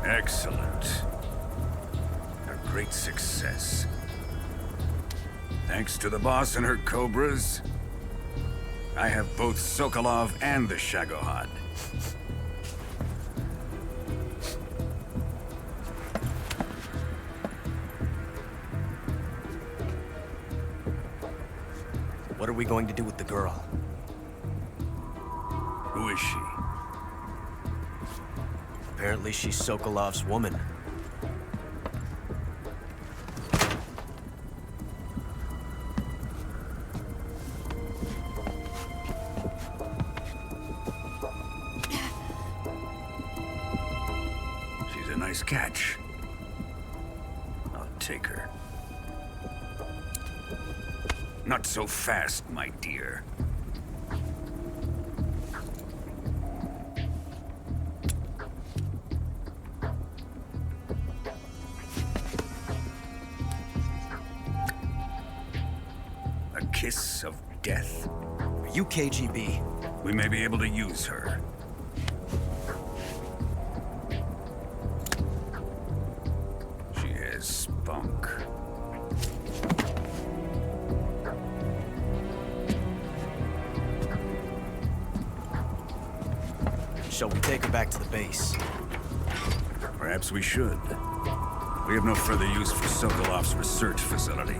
Excellent. A great success. Thanks to the boss and her cobras, I have both Sokolov and the Shagohod. What are we going to do with the girl? Who is she? Apparently she's Sokolov's woman. She's a nice catch. I'll take her. Not so fast, my dear. A kiss of death. Are you KGB? We may be able to use her. She has spunk. Shall we take her back to the base? Perhaps we should. We have no further use for Sokolov's research facility.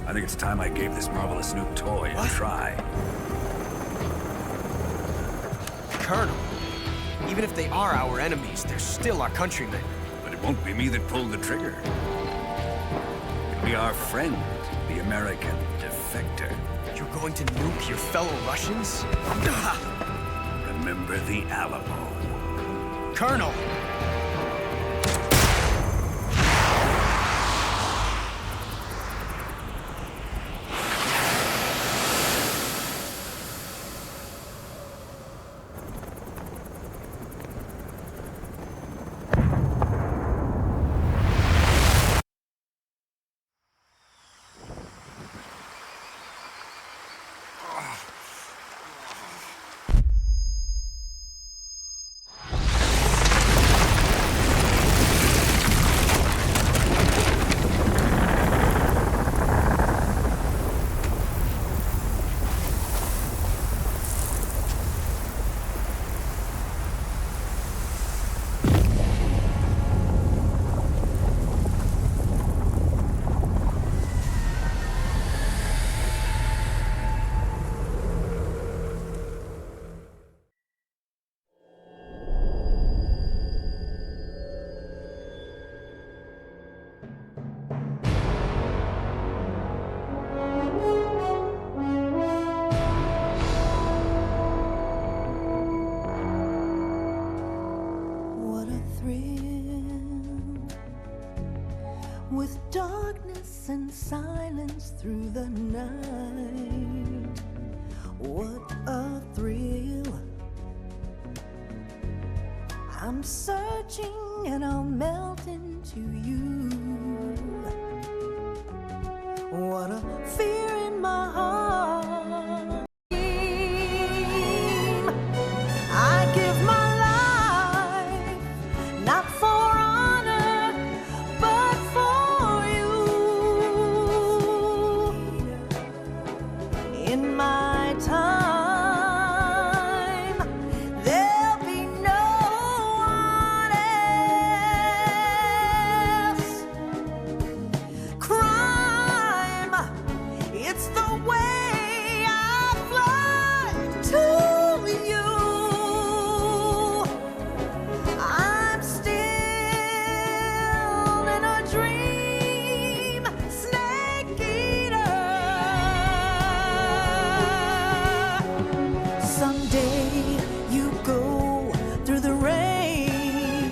I think it's time I gave this marvelous new toy a try. Colonel, even if they are our enemies, they're still our countrymen. But it won't be me that pulled the trigger. It'll be our friend, the American defector. You're going to nuke your fellow Russians? Remember the Alamo. Colonel! With darkness and silence through the night. What a thrill. I'm searching and I'll melt into you. but a fear in my heart. I give my life, not for honor, but for you. In my time, there'll be no one else. Crime, it's the way I fly to you. I'm still in a dream, snake eater. Someday you go through the rain,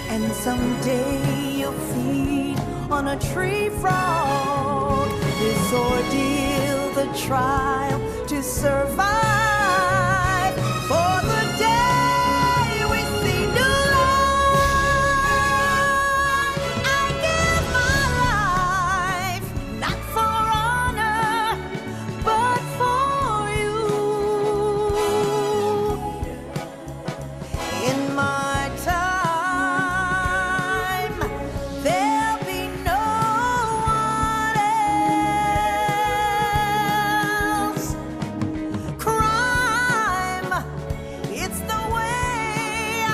and someday you'll feed on a tree frog. This ordeal, the trial to survive, for the day we see new light. I give my life, not for honor, but for you. In my time, there'll be no one else. Crime, it's the way I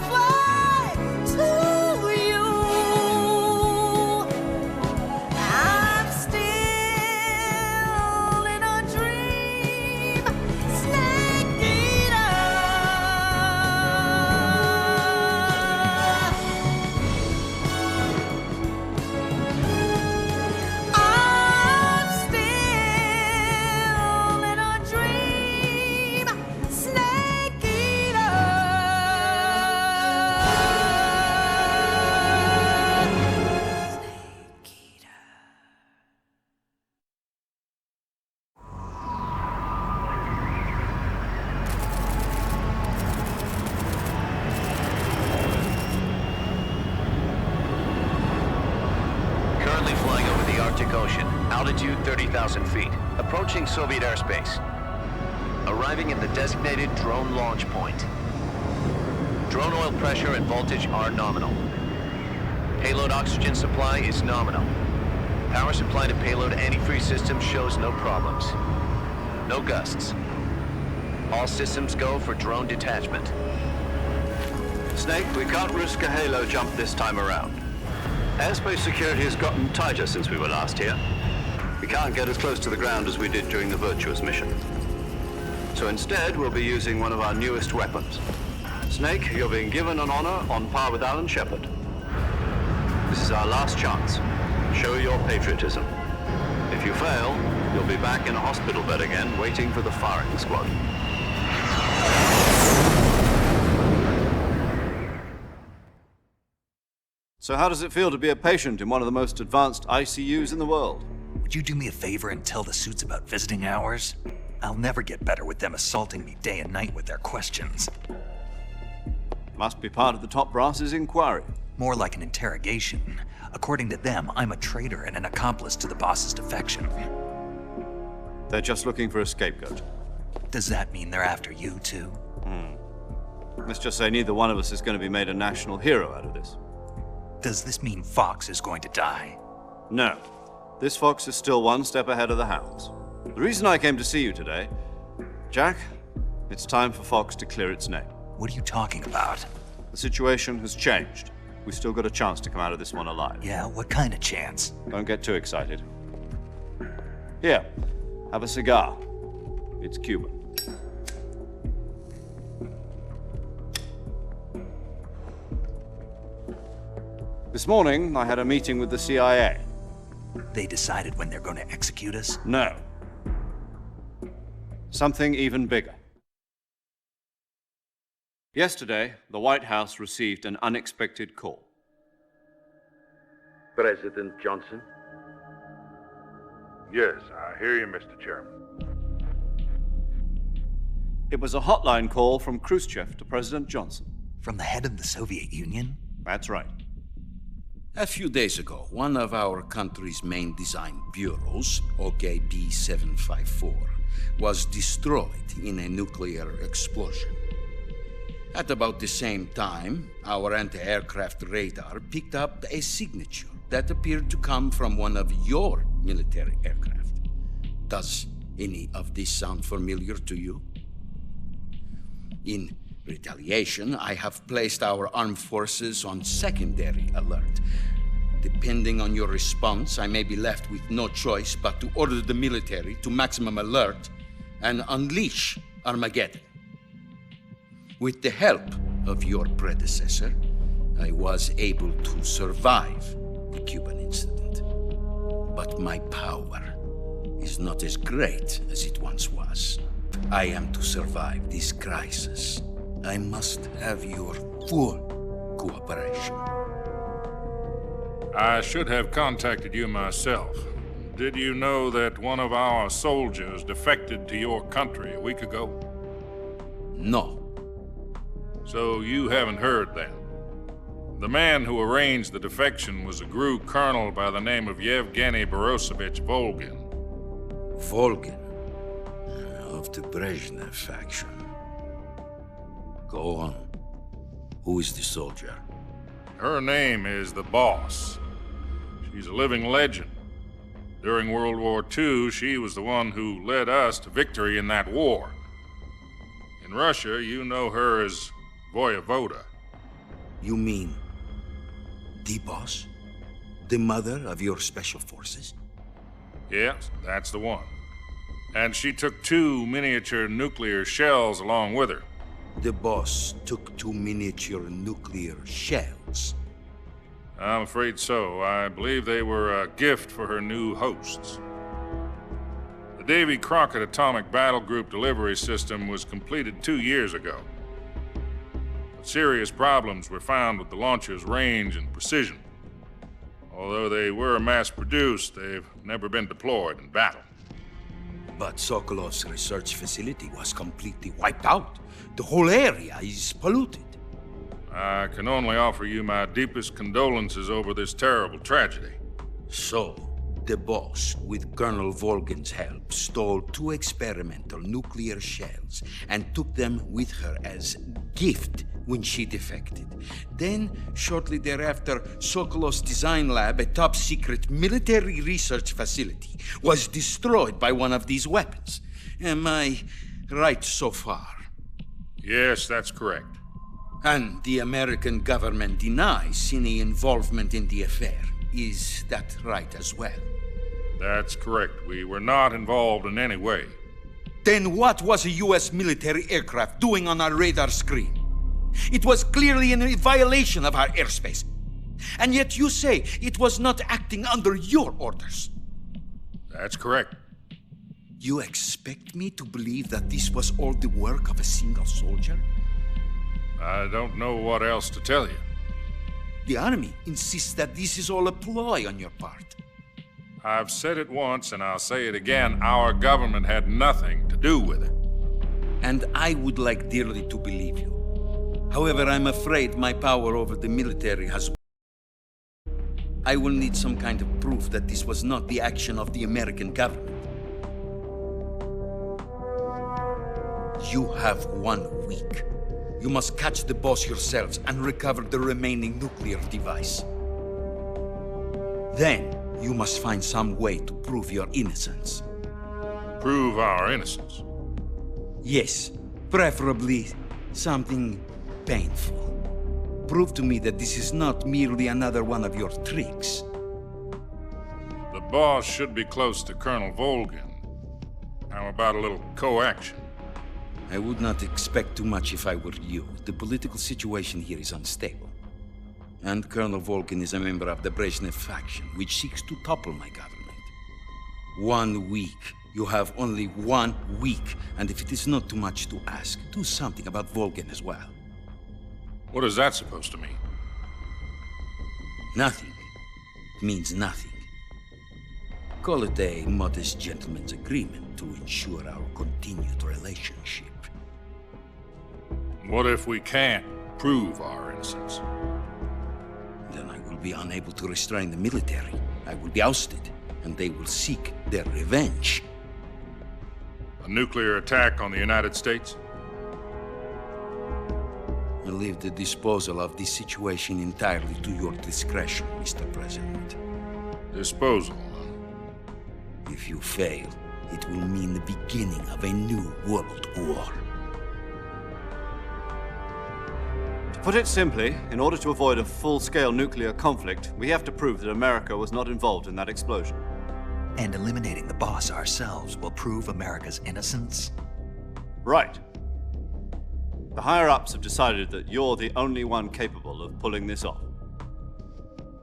fly to you. I'm still in a dream, snake eater. I'm still in a dream, snake eater. Currently flying over the Arctic Ocean, altitude 30,000 feet, approaching Soviet airspace. Arriving at the designated drone launch point. Drone oil pressure and voltage are nominal. Payload oxygen supply is nominal. Power supply to payload antifreeze system shows no problems. No gusts. All systems go for drone detachment. Snake, we can't risk a halo jump this time around. Airspace security has gotten tighter since we were last here. We can't get as close to the ground as we did during the Virtuous mission. So instead, we'll be using one of our newest weapons. Snake, you're being given an honor on par with Alan Shepard. This is our last chance. Show your patriotism. If you fail, you'll be back in a hospital bed again, waiting for the firing squad. So how does it feel to be a patient in one of the most advanced ICUs in the world? Would you do me a favor and tell the suits about visiting hours? I'll never get better with them assaulting me day and night with their questions. Must be part of the top brass's inquiry. More like an interrogation. According to them, I'm a traitor and an accomplice to the boss's defection. They're just looking for a scapegoat. Does that mean they're after you, too? Let's just say neither one of us is going to be made a national hero out of this. Does this mean Fox is going to die? No. This fox is still one step ahead of the hounds. The reason I came to see you today, Jack, it's time for Fox to clear its name. What are you talking about? The situation has changed. We still got a chance to come out of this one alive. Yeah, what kind of chance? Don't get too excited. Here, have a cigar. It's Cuban. This morning, I had a meeting with the CIA. They decided when they're going to execute us? No. Something even bigger. Yesterday, the White House received an unexpected call. President Johnson? Yes, I hear you, Mr. Chairman. It was a hotline call from Khrushchev to President Johnson. From the head of the Soviet Union? That's right. A few days ago, one of our country's main design bureaus, OKB-754, was destroyed in a nuclear explosion. At about the same time, our anti-aircraft radar picked up a signature that appeared to come from one of your military aircraft. Does any of this sound familiar to you? In retaliation, I have placed our armed forces on secondary alert. Depending on your response, I may be left with no choice but to order the military to maximum alert and unleash Armageddon. With the help of your predecessor, I was able to survive the Cuban incident. But my power is not as great as it once was. I am to survive this crisis. I must have your full cooperation. I should have contacted you myself. Did you know that one of our soldiers defected to your country a week ago? No. So you haven't heard then? The man who arranged the defection was a GRU colonel by the name of Yevgeny Borisovich Volgin. Volgin? Of the Brezhnev faction. Go on. Who is the soldier? Her name is the Boss. She's a living legend. During World War II, she was the one who led us to victory in that war. In Russia, you know her as Voyevoda. You mean the Boss? The mother of your special forces? Yes, that's the one. And she took 2 miniature nuclear shells along with her. The Boss took 2 miniature nuclear shells? I'm afraid so. I believe they were a gift for her new hosts. The Davy Crockett Atomic Battle Group delivery system was completed 2 years ago. But serious problems were found with the launcher's range and precision. Although they were mass-produced, they've never been deployed in battle. But Sokolov's research facility was completely wiped out. The whole area is polluted. I can only offer you my deepest condolences over this terrible tragedy. So, the Boss, with Colonel Volgin's help, stole 2 experimental nuclear shells and took them with her as gift when she defected. Then, shortly thereafter, Sokolov's design lab, a top-secret military research facility, was destroyed by one of these weapons. Am I right so far? Yes, that's correct. And the American government denies any involvement in the affair. Is that right as well? That's correct. We were not involved in any way. Then what was a U.S. military aircraft doing on our radar screen? It was clearly in violation of our airspace. And yet you say it was not acting under your orders. That's correct. You expect me to believe that this was all the work of a single soldier? I don't know what else to tell you. The Army insists that this is all a ploy on your part. I've said it once and I'll say it again. Our government had nothing to do with it. And I would like dearly to believe you. However, I'm afraid my power over the military has... I will need some kind of proof that this was not the action of the American government. You have 1 week. You must catch the Boss yourselves and recover the remaining nuclear device. Then, you must find some way to prove your innocence. Prove our innocence? Yes, preferably something painful. Prove to me that this is not merely another one of your tricks. The Boss should be close to Colonel Volgin. How about a little co-action? I would not expect too much if I were you. The political situation here is unstable. And Colonel Volgin is a member of the Brezhnev faction, which seeks to topple my government. 1 week. You have only 1 week. And if it is not too much to ask, do something about Volgin as well. What is that supposed to mean? Nothing. It means nothing. Call it a modest gentleman's agreement to ensure our continued relationship. What if we can't prove our innocence? then I will be unable to restrain the military. I will be ousted, and they will seek their revenge. A nuclear attack on the United States? I leave the disposal of this situation entirely to your discretion, Mr. President. Disposal, huh? If you fail, it will mean the beginning of a new world war. To put it simply, in order to avoid a full-scale nuclear conflict, we have to prove that America was not involved in that explosion. And eliminating the boss ourselves will prove America's innocence? Right. The higher-ups have decided that you're the only one capable of pulling this off.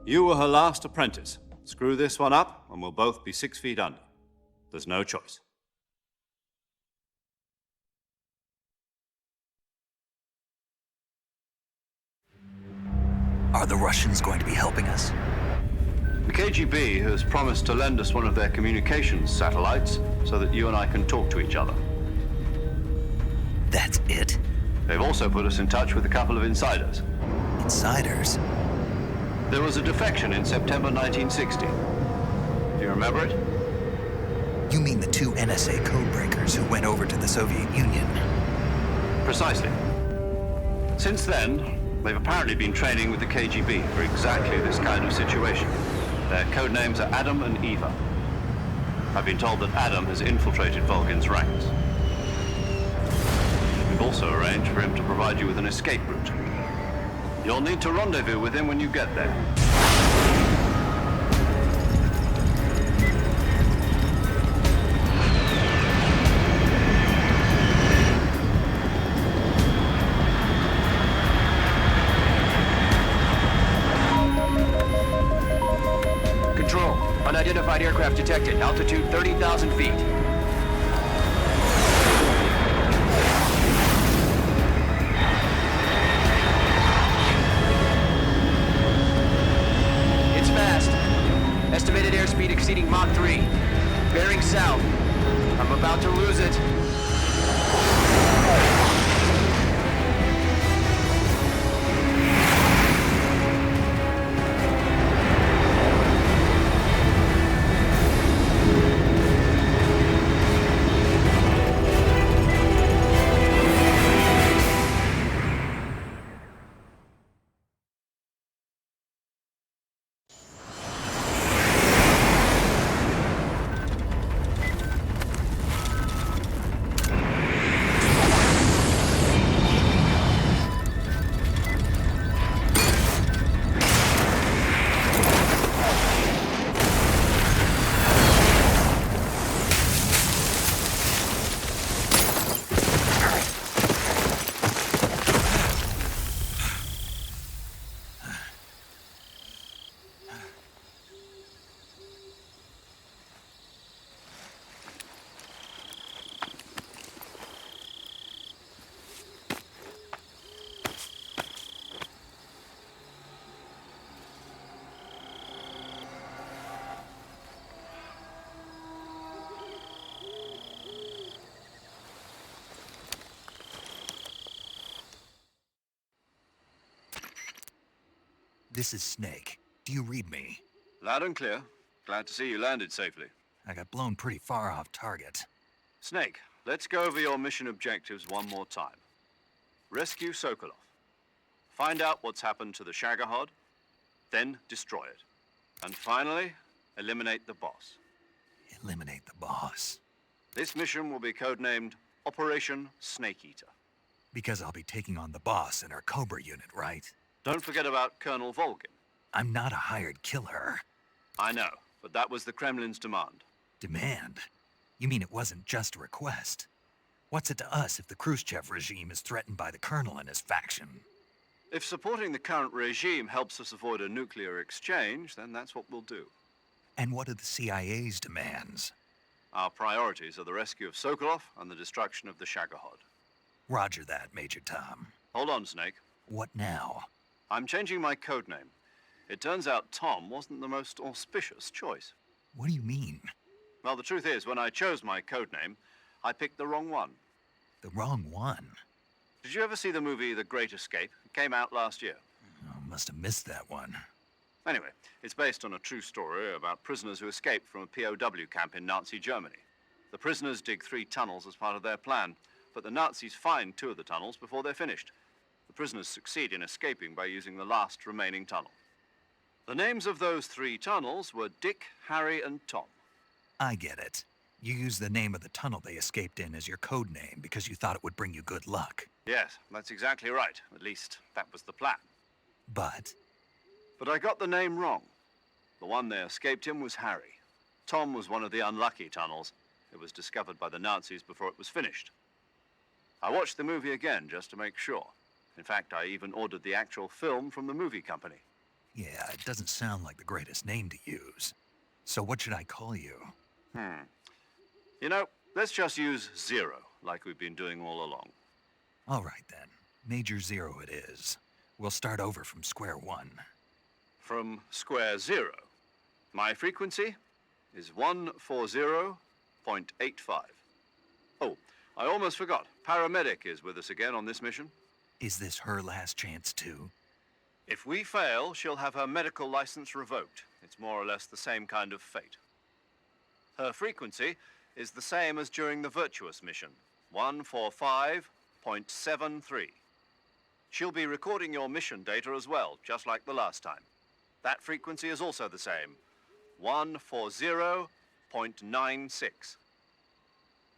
You were her last apprentice. Screw this one up, and we'll both be 6 feet under. There's no choice. Are the Russians going to be helping us? The KGB has promised to lend us one of their communications satellites so that you and I can talk to each other. That's it? They've also put us in touch with a couple of insiders. Insiders? There was a defection in September 1960. Do you remember it? You mean the 2 NSA codebreakers who went over to the Soviet Union? Precisely. Since then, they've apparently been training with the KGB for exactly this kind of situation. Their code names are Adam and Eva. I've been told that Adam has infiltrated Volgin's ranks. We've also arranged for him to provide you with an escape route. You'll need to rendezvous with him when you get there. Control, unidentified aircraft detected. Altitude 30,000 feet. It's fast. Estimated airspeed exceeding Mach 3. Bearing south. I'm about to lose it. This is Snake. Do you read me? Loud and clear. Glad to see you landed safely. I got blown pretty far off target. Snake, let's go over your mission objectives one more time. Rescue Sokolov. Find out what's happened to the Shagohod, then destroy it. And finally, eliminate the boss. Eliminate the boss. This mission will be codenamed Operation Snake Eater. Because I'll be taking on the boss in our Cobra unit, right? Don't forget about Colonel Volgin. I'm not a hired killer. I know, but that was the Kremlin's demand. Demand? You mean it wasn't just a request? What's it to us if the Khrushchev regime is threatened by the Colonel and his faction? If supporting the current regime helps us avoid a nuclear exchange, then that's what we'll do. And what are the CIA's demands? Our priorities are the rescue of Sokolov and the destruction of the Shagohod. Roger that, Major Tom. Hold on, Snake. What now? I'm changing my codename. It turns out Tom wasn't the most auspicious choice. What do you mean? Well, the truth is, when I chose my codename, I picked the wrong one. The wrong one? Did you ever see the movie The Great Escape? It came out last year. Oh, must have missed that one. Anyway, it's based on a true story about prisoners who escaped from a POW camp in Nazi Germany. The prisoners dig 3 tunnels as part of their plan, but the Nazis find 2 of the tunnels before they're finished. The prisoners succeed in escaping by using the last remaining tunnel. The names of those 3 tunnels were Dick, Harry, and Tom. I get it. You used the name of the tunnel they escaped in as your code name because you thought it would bring you good luck. Yes, that's exactly right. At least, that was the plan. But I got the name wrong. The one they escaped in was Harry. Tom was one of the unlucky tunnels. It was discovered by the Nazis before it was finished. I watched the movie again just to make sure. In fact, I even ordered the actual film from the movie company. yeah, it doesn't sound like the greatest name to use. So what should I call you? You know, let's just use Zero, like we've been doing all along. All right then. Major Zero it is. We'll start over from square one. From square 0. My frequency is 140.85. Oh, I almost forgot. Paramedic is with us again on this mission. Is this her last chance too? If we fail, she'll have her medical license revoked. It's more or less the same kind of fate. Her frequency is the same as during the Virtuous mission, 145.73. She'll be recording your mission data as well, just like the last time. That frequency is also the same, 140.96.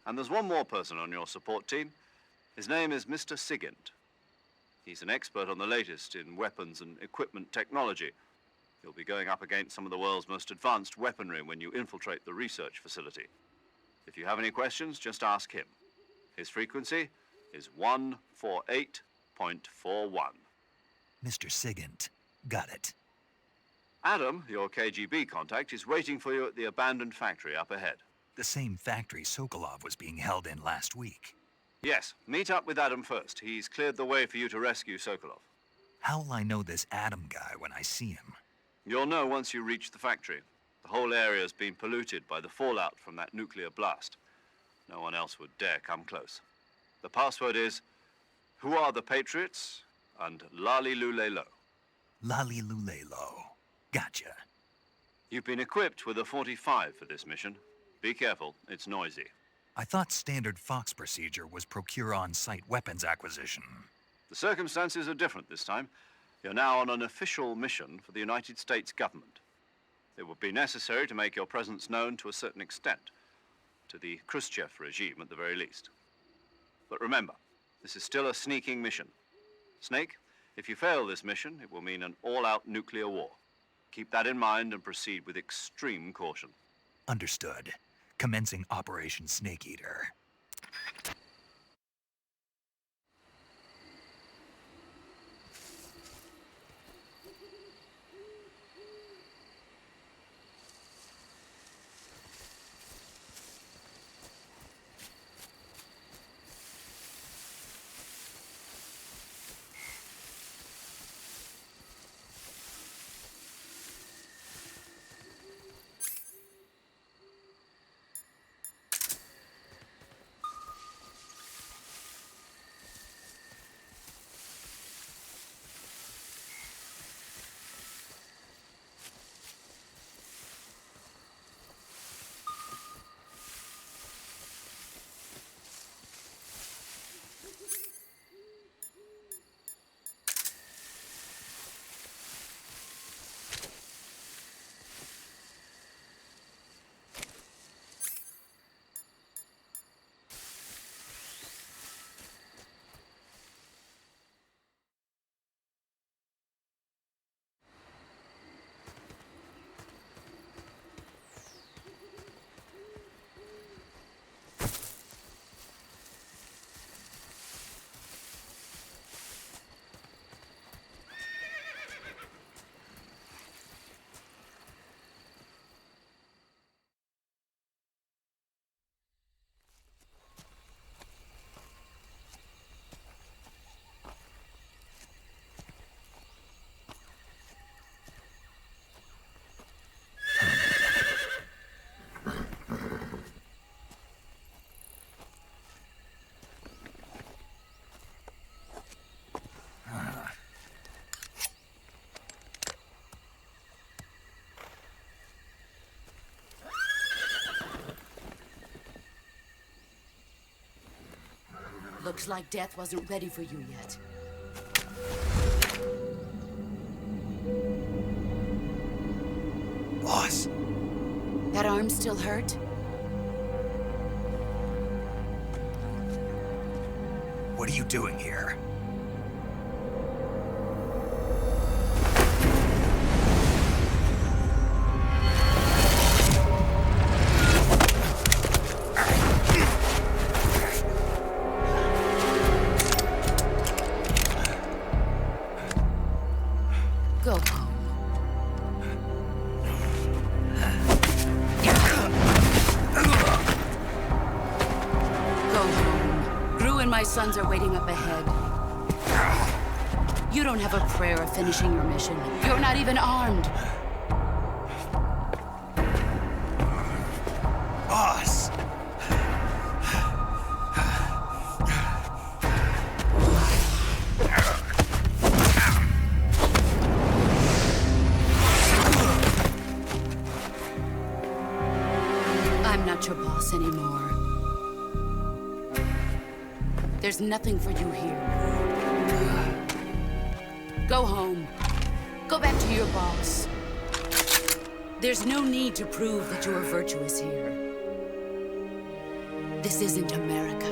And there's one more person on your support team. His name is Mr. Sigint. He's an expert on the latest in weapons and equipment technology. You'll be going up against some of the world's most advanced weaponry when you infiltrate the research facility. If you have any questions, just ask him. His frequency is 148.41. Mr. Sigint. Got it. Adam, your KGB contact, is waiting for you at the abandoned factory up ahead. The same factory Sokolov was being held in last week. Yes, meet up with Adam first. He's cleared the way for you to rescue Sokolov. How'll I know this Adam guy when I see him? You'll know once you reach the factory. The whole area's been polluted by the fallout from that nuclear blast. No one else would dare come close. The password is, "Who are the Patriots?" and "Lali Lulelo." Lali Lulelo. Gotcha. You've been equipped with a 45 for this mission. Be careful, it's noisy. I thought standard Fox procedure was procure on-site weapons acquisition. The circumstances are different this time. You're now on an official mission for the United States government. It would be necessary to make your presence known to a certain extent, to the Khrushchev regime at the very least. But remember, this is still a sneaking mission. Snake, if you fail this mission, it will mean an all-out nuclear war. Keep that in mind and proceed with extreme caution. Understood. Commencing Operation Snake Eater. Looks like death wasn't ready for you yet. Boss. That arm still hurt? What are you doing here? Go home. Go home. Gru and my sons are waiting up ahead. You don't have a prayer of finishing your mission. You're not even armed. Boss! I'm not your boss anymore. There's nothing for you here. Go home. Go back to your boss. There's no need to prove that you are virtuous here. This isn't America.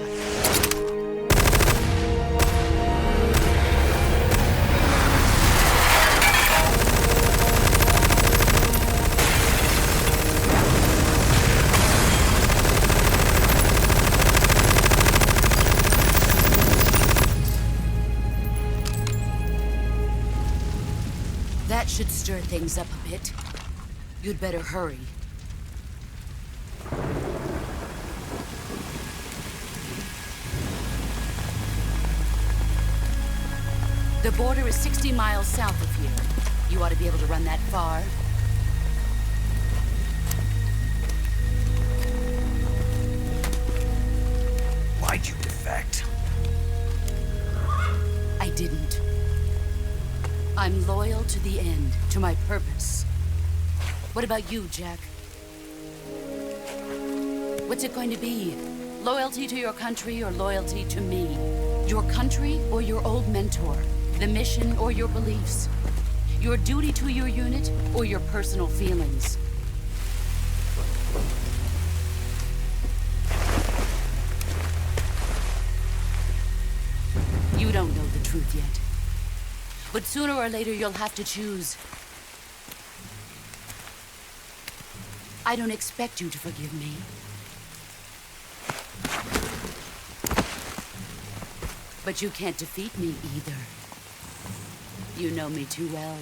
That should stir things up a bit. You'd better hurry. The border is 60 miles south of here. You ought to be able to run that far. Why'd you defect? I didn't. I'm loyal to the end, to my purpose. What about you, Jack? What's it going to be? Loyalty to your country or loyalty to me? Your country or your old mentor? The mission or your beliefs? Your duty to your unit or your personal feelings? You don't know the truth yet. But sooner or later, you'll have to choose. I don't expect you to forgive me. But you can't defeat me either. You know me too well.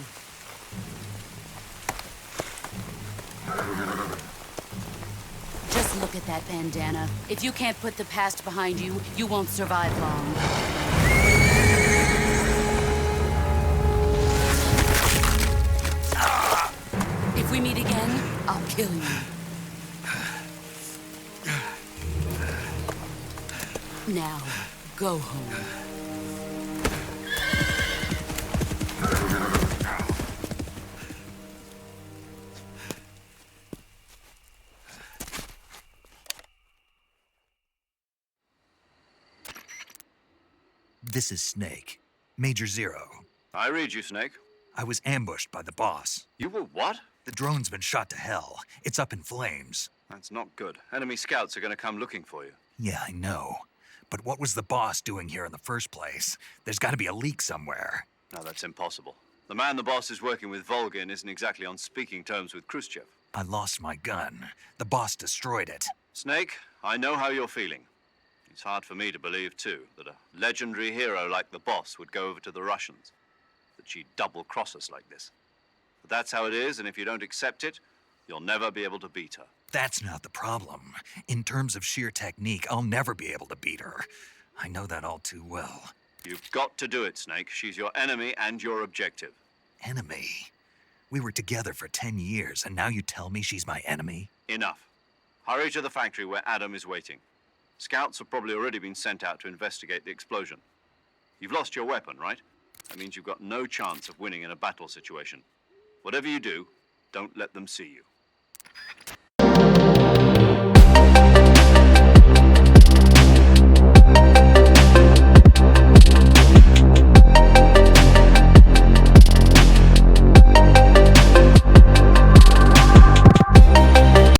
Just look at that bandana. If you can't put the past behind you, you won't survive long. If we meet again, I'll kill you. Now, go home. This is Snake. Major Zero. I read you, Snake. I was ambushed by the boss. You were what? The drone's been shot to hell. It's up in flames. That's not good. Enemy scouts are going to come looking for you. Yeah, I know. But what was the boss doing here in the first place? There's got to be a leak somewhere. No, that's impossible. The man the boss is working with, Volgin, isn't exactly on speaking terms with Khrushchev. I lost my gun. The boss destroyed it. Snake, I know how you're feeling. It's hard for me to believe, too, that a legendary hero like the boss would go over to the Russians. That she'd double-cross us like this. But that's how it is, and if you don't accept it, you'll never be able to beat her. That's not the problem. In terms of sheer technique, I'll never be able to beat her. I know that all too well. You've got to do it, Snake. She's your enemy and your objective. Enemy? We were together for 10 years, and now you tell me she's my enemy? Enough. Hurry to the factory where Adam is waiting. Scouts have probably already been sent out to investigate the explosion. You've lost your weapon, right? That means you've got no chance of winning in a battle situation. Whatever you do, don't let them see you.